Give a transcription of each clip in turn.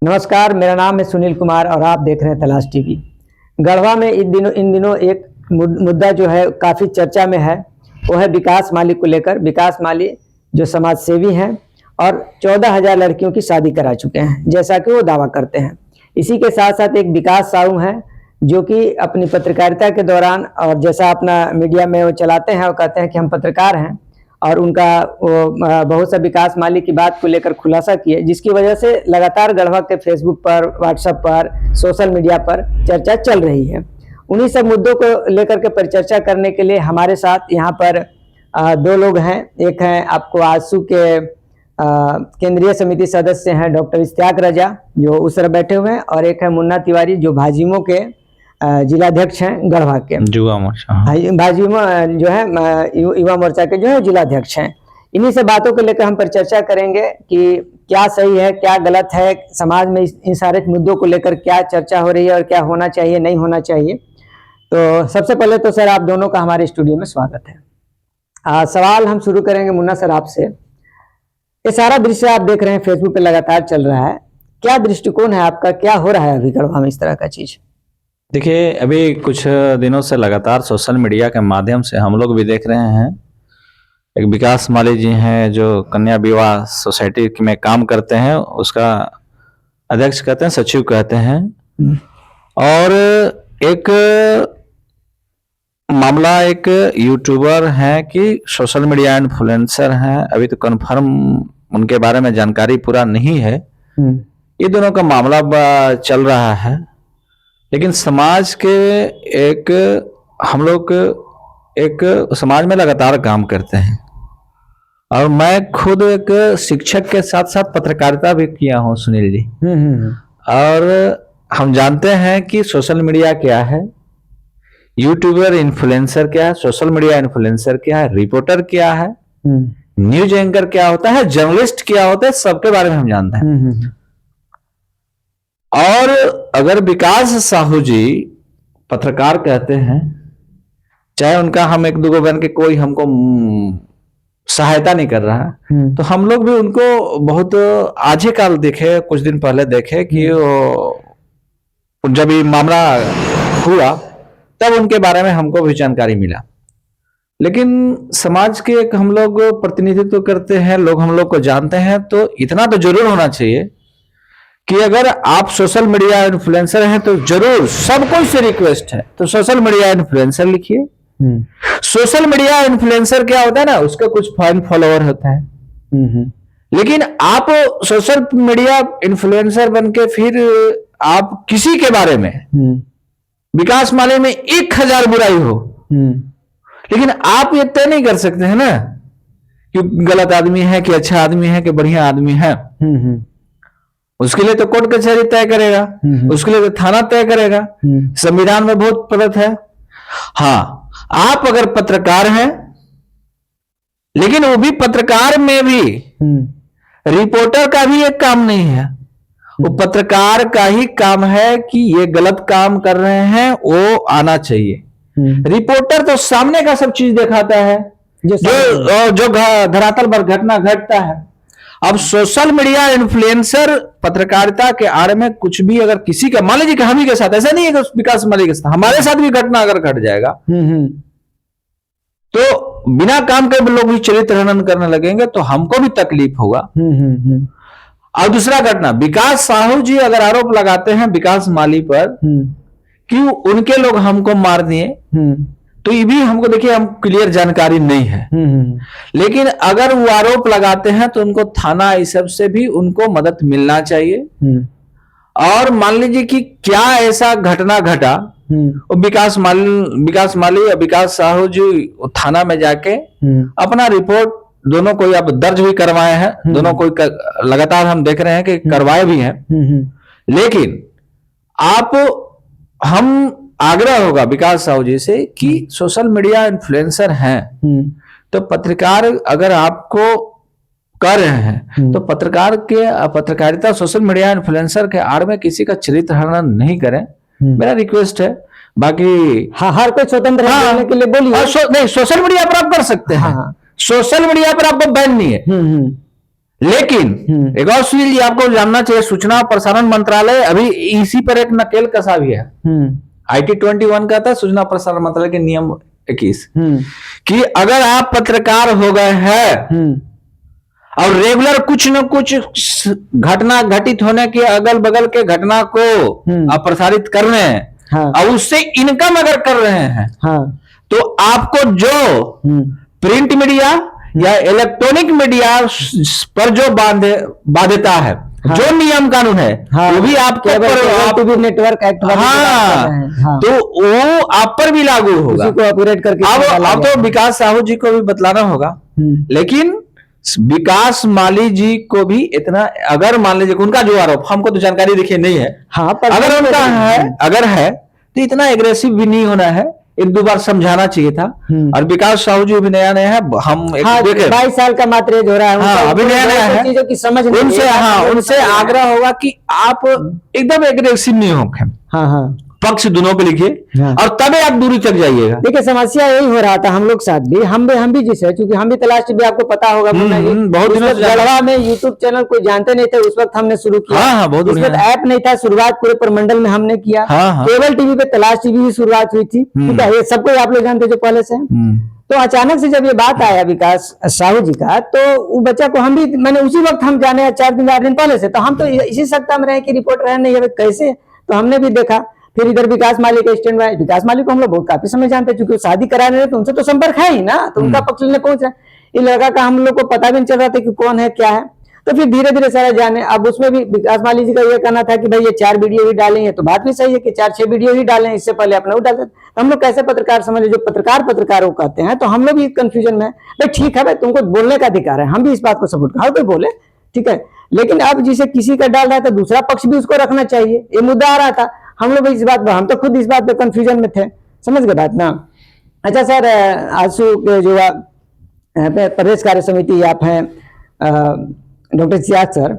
नमस्कार, मेरा नाम है सुनील कुमार और आप देख रहे हैं तलाश टीवी। गढ़वा में इन दिनों एक मुद्दा जो है काफ़ी चर्चा में है, वो है विकास माली को लेकर। विकास माली जो समाज सेवी हैं और 14,000 लड़कियों की शादी करा चुके हैं, जैसा कि वो दावा करते हैं। इसी के साथ साथ एक विकास साहू हैं जो कि अपनी पत्रकारिता के दौरान और जैसा अपना मीडिया में वो चलाते हैं, वो कहते हैं कि हम पत्रकार हैं, और उनका वो बहुत सा विकास माली की बात को लेकर खुलासा किए, जिसकी वजह से लगातार गढ़वा के फेसबुक पर, व्हाट्सएप पर, सोशल मीडिया पर चर्चा चल रही है। उन्हीं सब मुद्दों को लेकर के परिचर्चा करने के लिए हमारे साथ यहाँ पर दो लोग हैं। एक हैं आपको आजसू के केंद्रीय समिति सदस्य हैं डॉक्टर इश्तियाक रजा, जो उस तरह बैठे हुए हैं, और एक है मुन्ना तिवारी जो भाजयुमो के जिलाध्यक्ष हैं गढ़वा के, युवा मोर्चा। भाजयुमो जो है युवा मोर्चा के जो है जिलाध्यक्ष हैं। इन्हीं से बातों को लेकर हम पर चर्चा करेंगे कि क्या सही है, क्या गलत है, समाज में इन सारे मुद्दों को लेकर क्या चर्चा हो रही है और क्या होना चाहिए, नहीं होना चाहिए। तो सबसे पहले तो सर आप दोनों का हमारे स्टूडियो में स्वागत है। सवाल हम शुरू करेंगे मुन्ना सर आपसे। ये सारा दृश्य आप देख रहे हैं फेसबुक पे लगातार चल रहा है, क्या दृष्टिकोण है आपका, क्या हो रहा है अभी गढ़वा में इस तरह का चीज? देखिए, अभी कुछ दिनों से लगातार सोशल मीडिया के माध्यम से हम लोग भी देख रहे हैं। एक विकास माली जी हैं जो कन्या विवाह सोसाइटी में काम करते हैं, उसका अध्यक्ष कहते हैं, सचिव कहते हैं। और एक मामला एक यूट्यूबर हैं कि सोशल मीडिया इन्फ्लुएंसर हैं, अभी तो कंफर्म उनके बारे में जानकारी पूरा नहीं है। ये दोनों का मामला चल रहा है, लेकिन समाज के हम लोग एक समाज में लगातार काम करते हैं, और मैं खुद एक शिक्षक के साथ साथ पत्रकारिता भी किया हूँ सुनील जी। और हम जानते हैं कि सोशल मीडिया क्या है, यूट्यूबर इन्फ्लुएंसर क्या है, सोशल मीडिया इन्फ्लुएंसर क्या है, रिपोर्टर क्या है, न्यूज एंकर क्या होता है, जर्नलिस्ट क्या होता है, सबके बारे में हम जानते हैं। और अगर विकास साहू जी पत्रकार कहते हैं, चाहे उनका हम एक दूगो बन के कोई हमको सहायता नहीं कर रहा, तो हम लोग भी उनको बहुत आज ही काल देखे, कुछ दिन पहले देखे कि जब ये मामला हुआ तब उनके बारे में हमको भी जानकारी मिला। लेकिन समाज के एक हम लोग प्रतिनिधित्व करते हैं, लोग हम लोग को जानते हैं, तो इतना तो जरूर होना चाहिए कि अगर आप सोशल मीडिया इन्फ्लुएंसर हैं तो जरूर सबको से रिक्वेस्ट है, तो सोशल मीडिया इन्फ्लुएंसर लिखिए। सोशल मीडिया इन्फ्लुएंसर क्या होता है ना, उसका कुछ फैन फॉलोअर होता है। लेकिन आप सोशल मीडिया इन्फ्लुएंसर बन के फिर आप किसी के बारे में विकास माली में 1000 बुराई हो, लेकिन आप ये तय नहीं कर सकते हैं ना कि गलत आदमी है कि अच्छा आदमी है कि बढ़िया आदमी है। उसके लिए तो कोर्ट कचहरी तय करेगा, उसके लिए तो थाना तय करेगा, संविधान में बहुत प्रदत्त है। हाँ, आप अगर पत्रकार हैं, लेकिन वो भी पत्रकार में भी रिपोर्टर का भी एक काम नहीं है, वो पत्रकार का ही काम है कि ये गलत काम कर रहे हैं वो आना चाहिए। रिपोर्टर तो सामने का सब चीज दिखाता है, जो धरातल पर घटना घटता है। अब सोशल मीडिया इन्फ्लुएंसर पत्रकारिता के आड़ में कुछ भी अगर किसी का, मान लीजिए कि हम ही के साथ, ऐसा नहीं है कि विकास माली के साथ, हमारे साथ भी घटना अगर घट जाएगा तो बिना काम के लोग भी चरित्र हनन करने लगेंगे तो हमको भी तकलीफ होगा। और दूसरा घटना, विकास साहू जी अगर आरोप लगाते हैं विकास माली पर कि उनके लोग हमको मार दिए, तो ये भी हमको देखिए हम क्लियर जानकारी नहीं है। लेकिन अगर वो आरोप लगाते हैं तो उनको थाना इस सब से भी उनको मदद मिलना चाहिए। और मान लीजिए कि क्या ऐसा घटना घटा, विकास माली या विकास साहू जी थाना में जाके अपना रिपोर्ट दोनों कोई अब दर्ज भी करवाए हैं, दोनों कोई लगातार हम देख रहे हैं कि करवाए भी हैं। लेकिन हम आग्रह होगा विकास साहू जी से कि सोशल मीडिया इन्फ्लुएंसर हैं तो पत्रकार अगर आपको कर रहे हैं तो पत्रकारिता सोशल मीडिया इन्फ्लुएंसर के आड़ में किसी का चरित्र हनन नहीं करें, मेरा रिक्वेस्ट है। बाकी हर कोई स्वतंत्र रहने के लिए बोलिए। नहीं, सोशल मीडिया पर आप कर सकते हैं, सोशल मीडिया पर आपको बैन नहीं है, लेकिन एक और सुनील जी आपको जानना चाहिए, सूचना और प्रसारण मंत्रालय अभी इसी पर एक नकेल कसा भी है। IT 21 का था सूचना प्रसारण मंत्रालय के नियम 21 कि अगर आप पत्रकार हो गए हैं और रेगुलर कुछ न कुछ घटना घटित होने के अगल बगल के घटना को आप प्रसारित कर रहे हैं, हाँ, और उससे इनकम अगर कर रहे हैं, हाँ, तो आपको जो प्रिंट मीडिया या इलेक्ट्रॉनिक मीडिया पर जो बाध्यता है, हाँ, जो नियम कानून है, हाँ, वो भी आपके केबल टीवी नेटवर्क एक्ट हाँ, तो वो आप पर भी लागू होगा। उसी को ऑपरेट करके अब तो विकास साहू जी को भी बतलाना होगा, लेकिन विकास माली जी को भी इतना, अगर मान लीजिए उनका जो आरोप, हमको तो जानकारी देखिए नहीं है, हाँ, अगर उनका है, अगर है तो इतना एग्रेसिव भी नहीं होना है, एक दो बार समझाना चाहिए था। और विकास साहू जी भी नया नया है, हम हाँ, देखे 22 साल का मात्र एज हो रहा है, हाँ, अभी नया नया है, चीजों की समझ नहीं, उनसे आग्रह होगा कि आप एकदम एग्रेसिव नहीं हो, हाँ, हाँ, पक्ष दोनों पे लिखिए, हाँ, और तभी आप दूरी तक जाइएगा। देखिए समस्या यही हो रहा था हम लोग साथ भी, हम भी जिसे, क्योंकि हम भी तलाश टीवी आपको पता होगा, बहुत दिनों से गढ़वा में यूट्यूब चैनल कोई जानते नहीं थे, उस वक्त हमने शुरू किया। हाँ, बहुत उस वक्त ऐप नहीं था, शुरुआत पूरे प्रमंडल में हमने किया। केबल टीवी पे तलाश टीवी की शुरुआत हुई थी, ठीक है, ये सबको आप लोग जानते जो पहले से। तो अचानक से जब ये बात आया विकास साहू जी का, तो वो बच्चा को हम भी, मैंने उसी वक्त हम जाने 4 दिन 8 दिन पहले से, तो हम तो इसी सत्ता में रहे कि रिपोर्ट रहे नहीं, कैसे, तो हमने भी देखा। फिर इधर विकास माली का स्टैंड बाय, विकास माली को हम लोग बहुत काफी समय जानते हैं, क्योंकि वो शादी करा रहे तो उनसे तो संपर्क है ही ना, तो उनका पक्ष लेने पहुंच रहा है। ये लड़का का हम लोग को पता भी नहीं चल रहा था कि कौन है क्या है, तो फिर धीरे धीरे सारा जाने। अब उसमें भी विकास माली जी का ये कहना था कि भाई ये 4 वीडियो ही डालेंगे, तो बात भी सही है कि 4-6 वीडियो ही डालें, इससे पहले अपना वो डालते। तो हम लोग कैसे पत्रकार समझे, जो पत्रकार को कहते हैं, तो हम लोग भी कंफ्यूजन में, भाई ठीक है भाई, तुमको बोलने का अधिकार है, हम भी इस बात को सपोर्ट कर, कोई बोले ठीक है, लेकिन अब जिसे किसी का डाल रहा था, दूसरा पक्ष भी उसको रखना चाहिए, ये मुद्दा आ रहा था। हम लोग इस बात, हम तो खुद इस बात पे कंफ्यूजन में थे, समझ गए बात ना। अच्छा सर, आंसू के जो प्रदेश कार्य समिति आप हैं, डॉक्टर सियाज सर,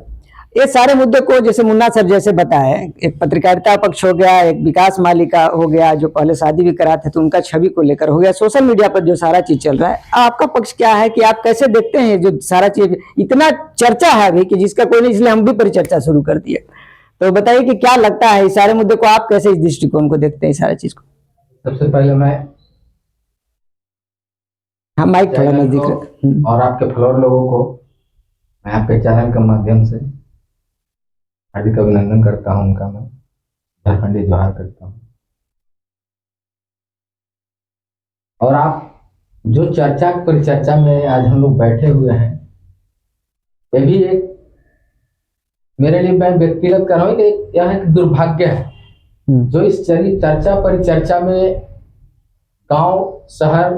ये सारे मुद्दे को जैसे मुन्ना सर जैसे बताए, एक पत्रकारिता पक्ष हो गया, एक विकास माली का हो गया, जो पहले शादी भी करा थे तो उनका छवि को लेकर हो गया, सोशल मीडिया पर जो सारा चीज चल रहा है, आपका पक्ष क्या है कि आप कैसे देखते हैं जो सारा चीज, इतना चर्चा है अभी कि जिसका कोई नहीं, इसलिए हम भी परिचर्चा शुरू कर दिए। तो बताइए कि क्या लगता है इस सारे मुद्दे को, आप कैसे इस दृष्टिकोण को देखते हैं इस सारी चीज को? सबसे पहले मैं, हाँ, माइक थोड़ा नजदीक रख, और आपके फॉलोअर लोगों को मैं आपके चैनल के माध्यम से हार्दिक अभिनंदन करता हूं, उनका मैं झारखंडी जोहार करता हूं। और आप जो चर्चा परिचर्चा में आज हम लोग बैठे हुए हैं, ये भी एक मेरे लिए, मैं व्यक्तिगत कर रहा हूँ कि यह एक दुर्भाग्य है जो इस चर्चा परिचर्चा में गांव शहर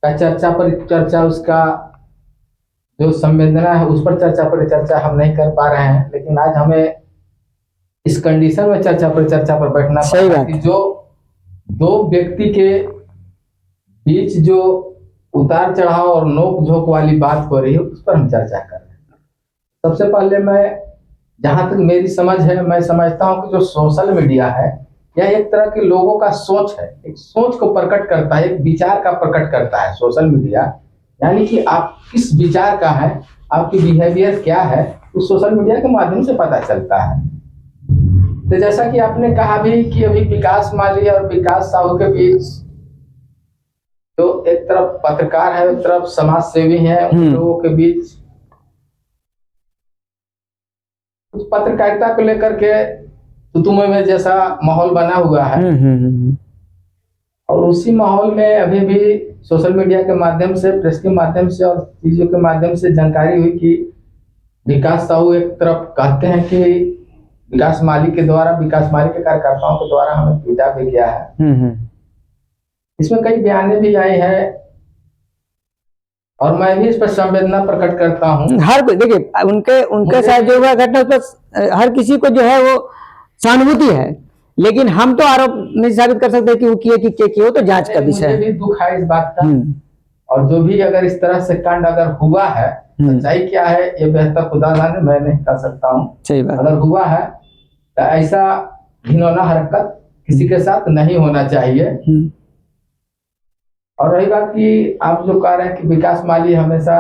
का चर्चा परिचर्चा, उसका जो संवेदना है उस पर चर्चा परिचर्चा हम नहीं कर पा रहे हैं। लेकिन आज हमें इस कंडीशन में चर्चा परिचर्चा पर बैठना सही बात, कि जो दो व्यक्ति के बीच जो उतार चढ़ाव और नोक झोंक वाली बात हो रही है, उस पर हम चर्चा कर रहे हैं। सबसे पहले मैं, जहां तक मेरी समझ है, मैं समझता हूं कि जो सोशल मीडिया है, यह एक तरह के लोगों का सोच है, एक सोच को प्रकट करता है, एक विचार का प्रकट करता है सोशल मीडिया। यानी कि आप किस विचार का है, आपकी बिहेवियर क्या है, उस सोशल मीडिया के माध्यम से पता चलता है। तो जैसा कि आपने कहा भी कि अभी विकास माली और विकास साहू के बीच जो एक तरफ पत्रकार है, एक तरफ समाज सेवी है, उन लोगों के बीच उस पत्रकारिता को लेकर के तुतुमे में जैसा माहौल बना हुआ है। और उसी माहौल में अभी भी सोशल मीडिया के माध्यम से, प्रेस के माध्यम से और चीजों के माध्यम से जानकारी हुई कि विकास साहू एक तरफ कहते हैं कि विकास माली के द्वारा, विकास माली के कार्यकर्ताओं के द्वारा हमें पीटा भी गया है। इसमें कई बयाने भी आए हैं और मैं भी इस पर संवेदना प्रकट करता हूँ। हर कोई देखिए, उनके साथ जो हुआ घटना, उस पर हर किसी को जो है वो सहानुभूति है, लेकिन हम तो आरोप नहीं साबित कर सकते कि वो किए कि किए, वो तो जांच का विषय है। मुझे भी दुख है इस बात का, और जो भी अगर इस तरह से कांड अगर हुआ है, सच्चाई क्या है ये बेहतर खुदा जाने, मैं नहीं कर सकता हूँ। सही बात, अगर हुआ है तो ऐसा घिनौना हरकत किसी के साथ नहीं होना चाहिए। और रही बात कि आप जो कह रहे हैं कि विकास माली हमेशा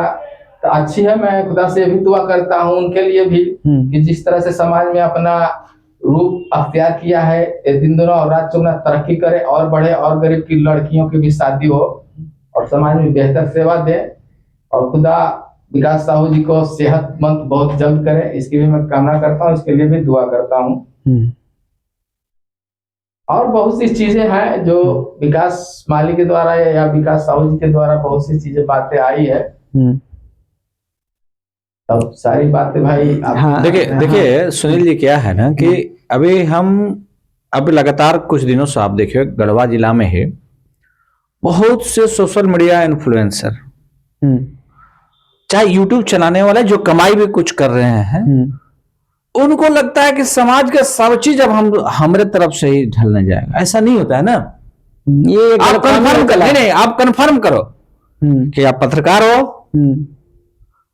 अच्छी है। मैं खुदा से भी दुआ करता हूँ उनके लिए भी कि जिस तरह से समाज में अपना रूप अख्तियार किया है, ये दिन दोनों और रात चौगुना तरक्की करे और बढ़े और गरीब की लड़कियों की भी शादी हो और समाज में बेहतर सेवा दे। और खुदा विकास साहू जी को सेहतमंद बहुत जल्द करे, इसकी भी मैं कामना करता हूँ, इसके लिए भी दुआ करता हूँ। और बहुत सी चीजें हैं जो विकास माली के द्वारा या विकास साहू जी के द्वारा बहुत सी चीजें बातें आई है। तब सारी बातें भाई आप देखिए सुनील जी, क्या है ना कि अभी लगातार कुछ दिनों से आप देखिए गढ़वा जिला में है बहुत से सोशल मीडिया इन्फ्लुएंसर, चाहे यूट्यूब चलाने वाले जो कमाई भी कुछ कर रहे हैं, उनको लगता है कि समाज का सब चीज अब हमारे तरफ से ही ढलने जाएगा। ऐसा नहीं होता है ना। ये आप कंफर्म करो, नहीं आप कंफर्म करो कि आप पत्रकार हो,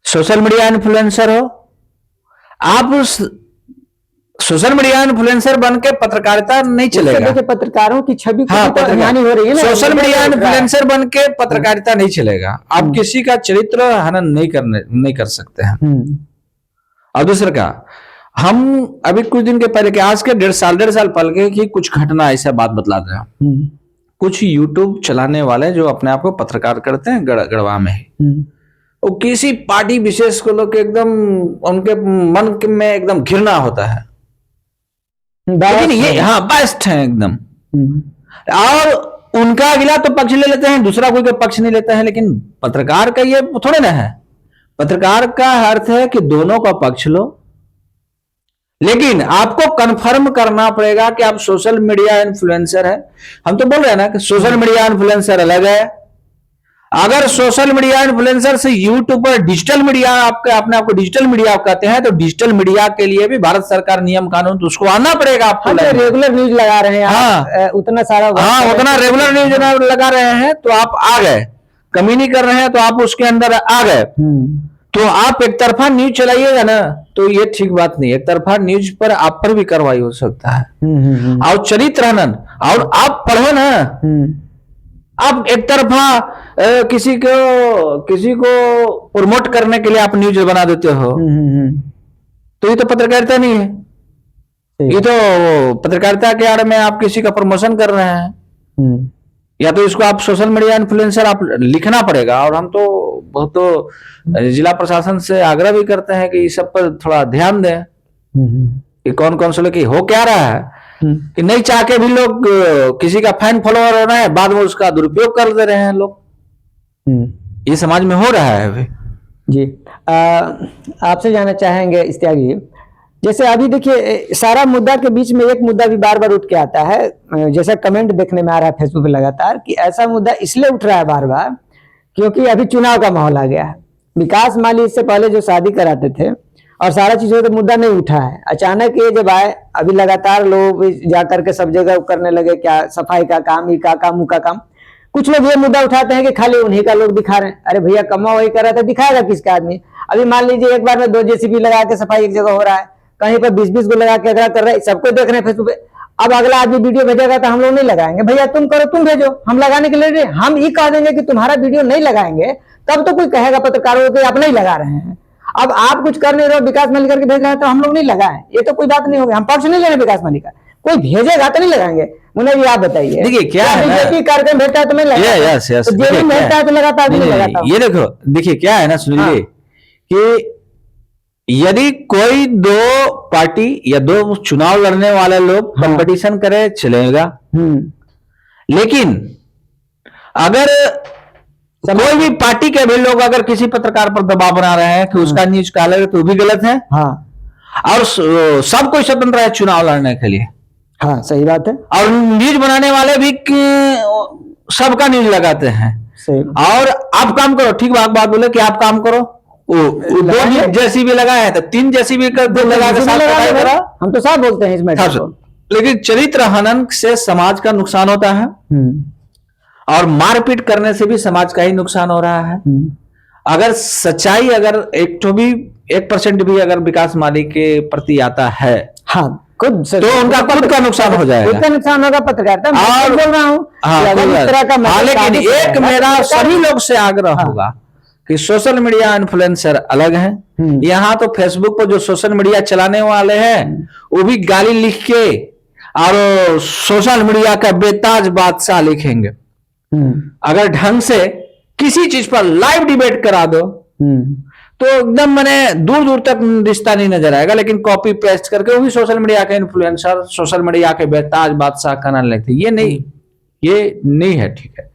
सोशल मीडिया इन्फ्लुएंसर हो। आप उस सोशल मीडिया इन्फ्लुएंसर बन के पत्रकारिता नहीं चलेगा। पत्रकारों की छवि हाँ, हानि हो रही है ना। सोशल मीडिया इन्फ्लुएंसर बन के पत्रकारिता नहीं चलेगा। आप किसी का चरित्र हनन नहीं कर सकते हैं। और दूसरा का, हम अभी कुछ दिन के पहले के आज के डेढ़ साल पहले की कुछ घटना ऐसा बात बतलाते हैं। कुछ यूट्यूब चलाने वाले जो अपने आप को पत्रकार करते हैं गढ़वा में, वो किसी पार्टी विशेष को लोग एकदम उनके मन में एकदम घृणा होता है, लेकिन ये बेस्ट है एकदम। और उनका अगला तो पक्ष ले लेते हैं, दूसरा कोई पक्ष नहीं लेता है। लेकिन पत्रकार का ये थोड़े ना है। पत्रकार का अर्थ है कि दोनों का पक्ष लो, लेकिन आपको कंफर्म करना पड़ेगा कि आप सोशल मीडिया इन्फ्लुएंसर है। हम तो बोल रहे हैं ना कि सोशल मीडिया इन्फ्लुएंसर अलग है। अगर सोशल मीडिया इन्फ्लुएंसर से यूट्यूबर डिजिटल मीडिया अपने आपको डिजिटल मीडिया कहते हैं, तो डिजिटल मीडिया के लिए भी भारत सरकार नियम कानून तो उसको आना पड़ेगा आपको। रेगुलर न्यूज लगा रहे हैं उतना सारा, उतना रेगुलर न्यूज लगा रहे हैं तो आप आ गए, कमी नहीं कर रहे हैं तो आप उसके अंदर आ गए। तो आप एक तरफा न्यूज चलाइएगा ना, तो ये ठीक बात नहीं। एक तरफा न्यूज पर आप पर भी कार्रवाई हो सकता है। और चरित्र हनन, और आप पढ़ो ना, आप एक तरफा किसी को प्रमोट करने के लिए आप न्यूज बना देते हो, तो ये तो पत्रकारिता नहीं है। ये तो पत्रकारिता के आड़ में आप किसी का प्रमोशन कर रहे हैं। या तो इसको आप सोशल मीडिया इन्फ्लुएंसर आप लिखना पड़ेगा। और हम तो बहुत तो जिला प्रशासन से आग्रह भी करते हैं कि इस सब पर थोड़ा ध्यान दें कि कौन कौन से लोग हो क्या रहा है कि नहीं चाह के भी लोग किसी का फैन फॉलोअर हो रहा है, बाद में उसका दुरुपयोग कर दे रहे हैं लोग। ये समाज में हो रहा है अभी। जी आपसे जानना चाहेंगे इस्त्यागी, जैसे अभी देखिए सारा मुद्दा के बीच में एक मुद्दा भी बार बार उठ के आता है, जैसा कमेंट देखने में आ रहा है फेसबुक पे लगातार कि ऐसा मुद्दा इसलिए उठ रहा है बार बार क्योंकि अभी चुनाव का माहौल आ गया है। विकास माली इससे पहले जो शादी कराते थे और सारा चीजों का मुद्दा नहीं उठा है, अचानक ये जब आए अभी लगातार लोग जाकर के सब जगह करने लगे, क्या सफाई का काम, ई का काम, ऊ का काम। कुछ लोग ये मुद्दा उठाते हैं कि खाली उन्हीं का लोग दिखा रहे हैं। अरे भैया कमा वही कर रहा था, दिखाएगा किसका आदमी। अभी मान लीजिए एक बार में 2 जेसीबी लगा के सफाई एक जगह हो रहा है, कहीं पर 20-20 को लगा के अगला कर रहे हैं, सबको देख रहे हैं फेसबुक पे। अब अगला आदमी वीडियो भेजेगा तो हम लोग नहीं लगाएंगे, भैया तुम करो, तुम भेजो, हम लगाने के लिए हम ये कह देंगे कि तुम्हारा वीडियो नहीं लगाएंगे, तब तो कोई कहेगा पत्रकारों को आप नहीं लगा रहे हैं। अब आप कुछ कर नहीं रहे हो, विकास माली करके भेज रहे हैं तो हम लोग नहीं लगाए, ये तो कोई बात नहीं होगी। हम पक्ष नहीं ले रहे विकास माली का, कोई भेजेगा तो नहीं लगाएंगे। मुझे भी आप बताइए, देखिए क्या है ना, कार्यक्रम भेजता है तो मैं भेजता है तो लगाता है, नहीं लगाता। ये देखो, देखिए क्या है ना सुनील जी, कि यदि कोई 2 पार्टी या 2 चुनाव लड़ने वाले लोग कंपटीशन करे चलेगा, लेकिन अगर कोई भी पार्टी के भी लोग अगर किसी पत्रकार पर दबाव बना रहे हैं कि उसका न्यूज डाले तो भी गलत है। और सब कोई स्वतंत्र है चुनाव लड़ने के लिए। हाँ सही बात है। और न्यूज बनाने वाले भी सबका न्यूज लगाते हैं। और आप काम करो, ठीक बात बोले कि आप काम करो, 2 जेसीबी लगाए हैं तो 3 जेसीबी कर दो, लगा के साथ हम तो साफ बोलते हैं इसमें। लेकिन चरित्र हनन से समाज का नुकसान होता है और मारपीट करने से भी समाज का ही नुकसान हो रहा है। अगर सच्चाई अगर 1% भी अगर विकास माली के प्रति आता है, हाँ खुद तो उनका खुद का नुकसान हो जाएगा, खुद का नुकसान होगा पत्रकारिता। और बोल रहा हूँ लेकिन एक मेरा सभी लोग से आग्रह होगा कि सोशल मीडिया इन्फ्लुएंसर अलग हैं। यहाँ तो फेसबुक पर जो सोशल मीडिया चलाने वाले हैं वो भी गाली लिख के और सोशल मीडिया का बेताज बादशाह लिखेंगे। अगर ढंग से किसी चीज पर लाइव डिबेट करा दो तो एकदम मैंने दूर दूर तक रिश्ता नहीं नजर आएगा, लेकिन कॉपी पेस्ट करके वो भी सोशल मीडिया के इन्फ्लुएंसर, सोशल मीडिया के बेताज बादशाह कहना लगते। ये नहीं है, ठीक है।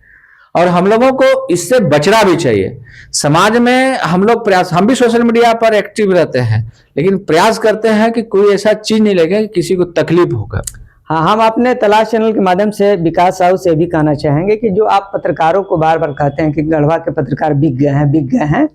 और हम लोगों को इससे बचना भी चाहिए। समाज में हम लोग प्रयास, हम भी सोशल मीडिया पर एक्टिव रहते हैं, लेकिन प्रयास करते हैं कि कोई ऐसा चीज नहीं लगे कि किसी को तकलीफ होगा। हाँ, हम अपने तलाश चैनल के माध्यम से विकास साहू से भी कहना चाहेंगे कि जो आप पत्रकारों को बार बार कहते हैं कि गढ़वा के पत्रकार बिक गए हैं,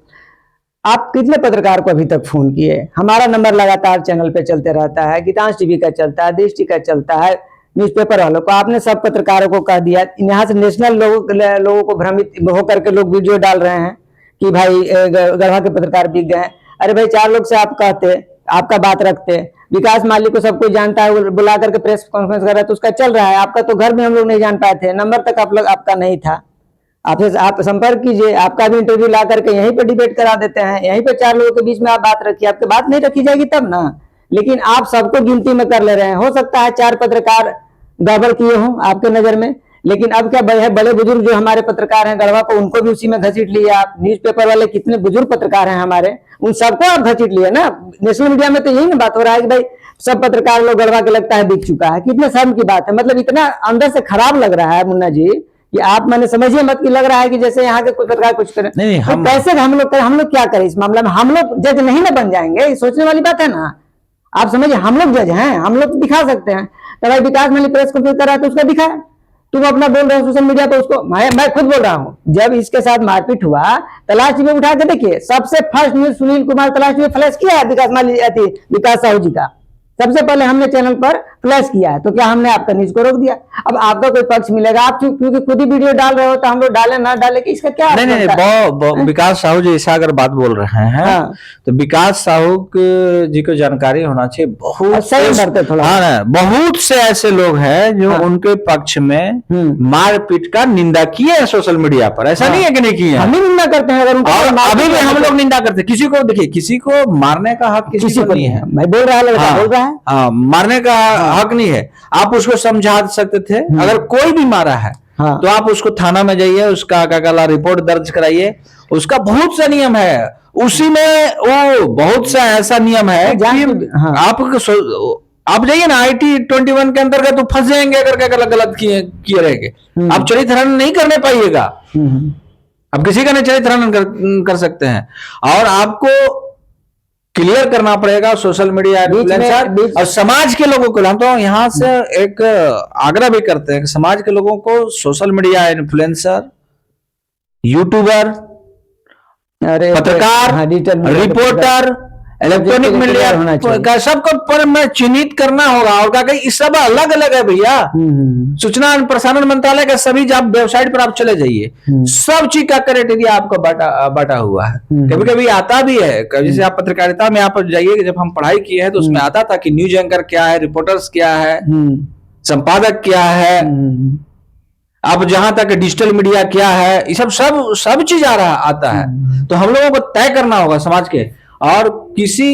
आप कितने पत्रकार को अभी तक फोन किए? हमारा नंबर लगातार चैनल पे चलते रहता है, गीतांश टीवी का चलता है, देश टी का चलता है, न्यूज़पेपर वालों को। आपने सब पत्रकारों को कह दिया। यहाँ से नेशनल लोगों को भ्रमित होकर के लोग वीडियो डाल रहे हैं कि भाई गढ़वा के पत्रकार बिक गए हैं। अरे भाई, 4 लोग से आप कहते, आपका बात रखते, विकास माली को सब कोई जानता है, बुला करके प्रेस कॉन्फ्रेंस कर रहा है तो उसका चल रहा है। आपका तो घर में हम लोग नहीं जान पाए थे, नंबर तक आपका नहीं था। आप संपर्क कीजिए, आपका भी इंटरव्यू ला करके यहीं पे डिबेट करा देते हैं, यहीं पे 4 लोगों के बीच में आप बात रखिए। आपकी बात नहीं रखी जाएगी तब ना, लेकिन आप सबको गिनती में कर ले रहे हैं। हो सकता है 4 पत्रकार गड़बड़ किए हों आपके नजर में, लेकिन अब क्या बड़े बुजुर्ग जो हमारे पत्रकार हैं गढ़वा को, उनको भी उसी में घसीट लिया आप। न्यूज़पेपर वाले कितने बुजुर्ग पत्रकार हैं हमारे, उन सबको आप घसीट लिए ना। नेशनल मीडिया में तो यही ना बात हो रहा है कि भाई सब पत्रकार लोग गढ़वा के लगता है बिक चुका है। कितने शर्म की बात है। मतलब इतना अंदर से खराब लग रहा है मुन्ना जी कि आप, मैंने समझिए मत कि लग रहा है कि जैसे यहाँ के पत्रकार कुछ करें। नहीं, तो कैसे हम लोग क्या करें इस मामले में? हम लोग जज नहीं ना बन जाएंगे, ये सोचने वाली बात है ना। आप समझिए, हम लोग जज हैं, हम लोग दिखा सकते हैं। तो भाई विकास माली प्रेस कॉन्फ्रेंस कर रहा है तो उसका दिखाया, तुम अपना बोल रहे हो सोशल मीडिया पे उसको। मैं खुद बोल रहा हूँ, जब इसके साथ मारपीट हुआ तलाश टीवी उठा के देखिए, सबसे फर्स्ट न्यूज सुनील कुमार तलाश टीवी फ्लैश किया है विकास साहू जी का। सबसे पहले हमने चैनल पर फ्लैश किया है, तो क्या हमने आपका न्यूज को रोक दिया? अब आपका कोई पक्ष मिलेगा, आप क्योंकि खुद ही वीडियो डाल रहे हो तो हम लोग डाले ना डाले कि इसका क्या? नहीं, विकास साहू जी ऐसा अगर बात बोल रहे हैं तो विकास साहू जी को जानकारी होना चाहिए। बहुत से ऐसे लोग हैं जो उनके पक्ष में मारपीट का निंदा किए हैं सोशल मीडिया पर। ऐसा नहीं है कि नहीं किए, हम ही निंदा करते हैं। अगर अभी भी हम लोग निंदा करते हैं। किसी को देखिए, किसी को मारने का हक किसी को नहीं है। मैं बोल रहा है मारने का हक नहीं है। आप उसको समझा सकते थे। अगर कोई भी मारा है तो आप उसको थाना में जाइए, उसका रिपोर्ट दर्ज कराइए। उसका बहुत सा नियम है, उसी में वो बहुत सा ऐसा नियम है कि आप जाइए ना IT-21 के अंतर्गत तो फंस जाएंगे अगर गलत किए रहेंगे। आप चरित्र हनन नहीं करने पाइएगा, आप किसी का नहीं चरित्र हनन कर सकते हैं। और आपको क्लियर करना पड़ेगा सोशल मीडिया इन्फ्लुएंसर और समाज के लोगों को। हम तो यहाँ से एक आग्रह भी करते हैं कि समाज के लोगों को सोशल मीडिया इन्फ्लुएंसर, यूट्यूबर, पत्रकार, रिपोर्टर, इलेक्ट्रॉनिक मीडिया का सबको पर में चिन्हित करना होगा। और क्या सब अलग अलग है भैया। सूचना और प्रसारण मंत्रालय का सभी आप वेबसाइट पर आप चले जाइए, सब चीज का क्राइटेरिया आपको बांटा हुआ है। कभी कभी आता भी है, जैसे आप पत्रकारिता में आप जाइए, जब हम पढ़ाई किए हैं तो उसमें आता था कि न्यूज एंकर क्या है, रिपोर्टर्स क्या है, संपादक क्या है, अब जहां तक डिजिटल मीडिया क्या है, ये सब चीज आता है। तो हम लोगों को तय करना होगा समाज के। और किसी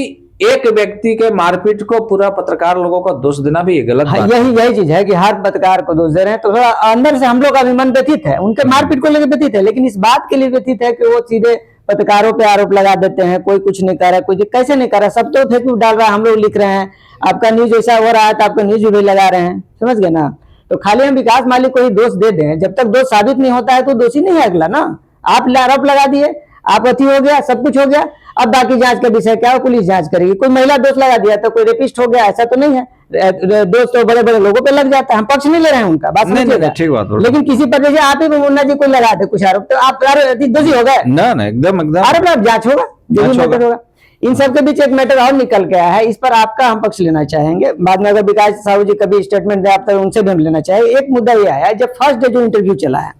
एक व्यक्ति के मारपीट को पूरा पत्रकार लोगों को दोष देना भी गलत बात है। यही चीज है कि हर पत्रकार को दोष दे रहे हैं, तो थोड़ा अंदर से हम लोग का भी मन व्यथित है, उनके मारपीट को लेकर व्यथित है, लेकिन इस बात के लिए व्यथित है कि वो सीधे पत्रकारों पे आरोप लगा देते हैं। कोई कुछ नहीं कर रहा है, कोई कैसे नहीं कर रहा, सब तो फेसबुक डाल रहा है, हम लोग लिख रहे हैं आपका न्यूज ऐसा हो रहा है तो आपका न्यूज भी लगा रहे हैं। समझ गए ना? तो खाली हम विकास माली को ही दोष दे दें, जब तक दोष साबित नहीं होता है तो दोषी नहीं है अगला ना। आप आरोप लगा दिए, आप अति हो गया, सब कुछ हो गया, अब बाकी जांच का विषय क्या है, पुलिस जांच करेगी। कोई महिला दोष लगा दिया तो कोई रेपिस्ट हो गया, ऐसा तो नहीं है। दोष तो बड़े बड़े लोगों पे लग जाता है, हम पक्ष नहीं ले रहे हैं उनका, बात समझिएगा। ठीक बात। लेकिन किसी पर जैसे आप ही मुन्ना जी को लगा दे कुछ आरोप, तो आप दोषी हो गए ना? एकदम आरोप, जांच होगा, जो भी मैटर होगा। इन सब के बीच एक मैटर और निकल के आया है, इस पर आपका हम पक्ष लेना चाहेंगे। बाद में अगर विकास साहू जी कभी स्टेटमेंट दे आप तो उनसे भी हम लेना चाहेंगे। एक मुद्दा ये आया है, जब फर्स्ट डे जो इंटरव्यू चला है,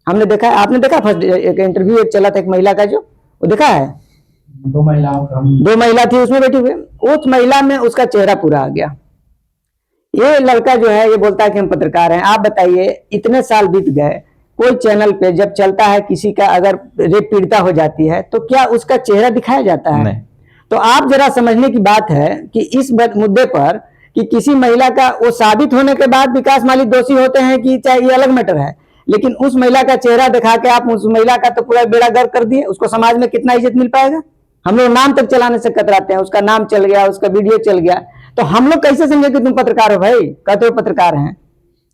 हमने देखा, आपने देखा फर्स्ट एक इंटरव्यू एक चला था एक महिला का, जो वो देखा है, 2 महिला थी उसमें बैठी हुई, उस महिला में उसका चेहरा पूरा आ गया। ये लड़का जो है ये बोलता है कि हम पत्रकार हैं। आप बताइए, इतने साल बीत गए, कोई चैनल पे जब चलता है किसी का अगर रेप पीड़िता हो जाती है तो क्या उसका चेहरा दिखाया जाता है? नहीं। तो आप जरा समझने की बात है कि इस मुद्दे पर कि किसी महिला का वो साबित होने के बाद विकास माली दोषी होते हैं कि चाहे ये अलग मैटर है, लेकिन उस महिला का चेहरा दिखा के आप उस महिला का तो पूरा बेड़ा गर्क कर दिए, उसको समाज में कितना इज्जत मिल पाएगा? हम लोग नाम तक चलाने से कतराते हैं, उसका नाम चल गया, उसका वीडियो चल गया, तो हम लोग कैसे समझे कि तुम पत्रकार हो भाई? कहते हो पत्रकार हैं।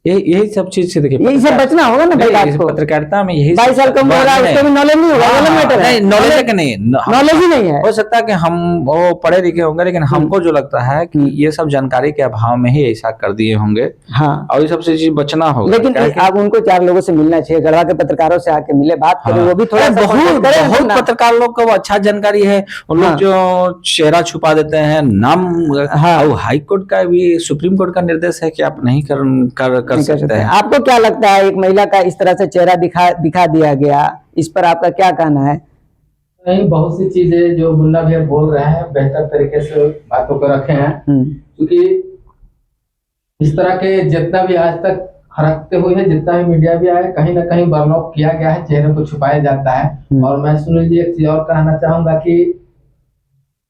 यही सब चीज से देखिए, यही सब बचना होगा ना भाई आपको। पत्रकारिता में यही 22 साल का उम्र होगा, उसको भी नॉलेज नहीं होगा, अलग मैटर है। नहीं, नॉलेज का नहीं, नॉलेज ही नहीं है। हो सकता है कि हम वो पढ़े लिखे होंगे, लेकिन हमको जो लगता है कि ये सब जानकारी के अभाव में ही ऐसा कर दिए होंगे। हाँ, और ये सबसे चीज बचना होगा। लेकिन आप उनको 4 लोगों से मिलना चाहिए, गढ़वा के पत्रकारों से आके मिले, बात करें, वो भी थोड़ा बहुत पत्रकार लोग को अच्छा जानकारी है, उन लोग जो चेहरा छुपा देते हैं, नाम। और हाई कोर्ट का भी, सुप्रीम कोर्ट का निर्देश है कि आप नहीं कर सकते हैं। आपको क्या लगता है एक महिला का इस तरह से चेहरा दिखा दिया गया, इस पर आपका क्या कहना है? नहीं, बहुत सी चीजें जो मुन्ना भैया बोल रहे हैं बेहतर तरीके से बातों को रखे हैं, क्योंकि इस तरह के जितना भी आज तक हरकते हुए हैं, जितना भी मीडिया भी आया, कहीं ना कहीं बर्नआउट किया गया है, चेहरे को छुपाया जाता है। और मैं सुनील जी एक चीज और कहना चाहूंगा कि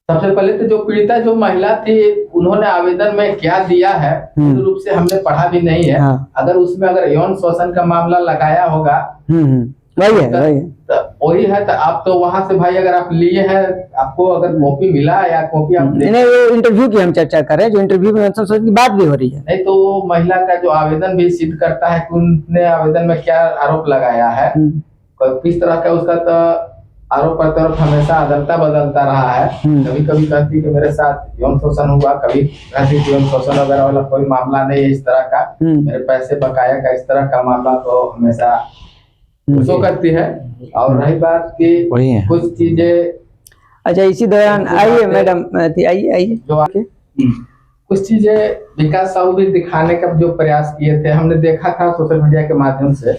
सबसे पहले तो जो पीड़िता जो महिला थी, उन्होंने आवेदन में क्या दिया है पूर्ण रूप से हमने पढ़ा भी नहीं है। अगर उसमें अगर यौन शोषण का मामला लगाया होगा, वही है तो आप तो वहां से भाई अगर आप लिए हैं, आपको अगर कॉपी मिला या कॉपी आप नहीं, वो इंटरव्यू की हम चर्चा कर रहे हैं, जो इंटरव्यू में की बात भी हो रही है। नहीं तो महिला का जो आवेदन भी सिद्ध करता है कि उनने आवेदन में क्या आरोप लगाया है, किस तरह का उसका तो आरोप प्रत्यारोप हमेशा अदलता बदलता रहा है। कभी कभी कहती कि मेरे साथ यौन शोषण हुआ, कभी कहती कि यौन शोषण वगैरह वाला कोई मामला नहीं है इस तरह का, मेरे पैसे बकाया का इस तरह का मामला तो हमेशा शो करती है। और रही बात की कुछ चीजें, अच्छा इसी दौरान आइए मैडम, आइए जो आके कुछ चीजें विकास साहू भी दिखाने का जो प्रयास किए थे, हमने देखा था सोशल मीडिया के माध्यम से,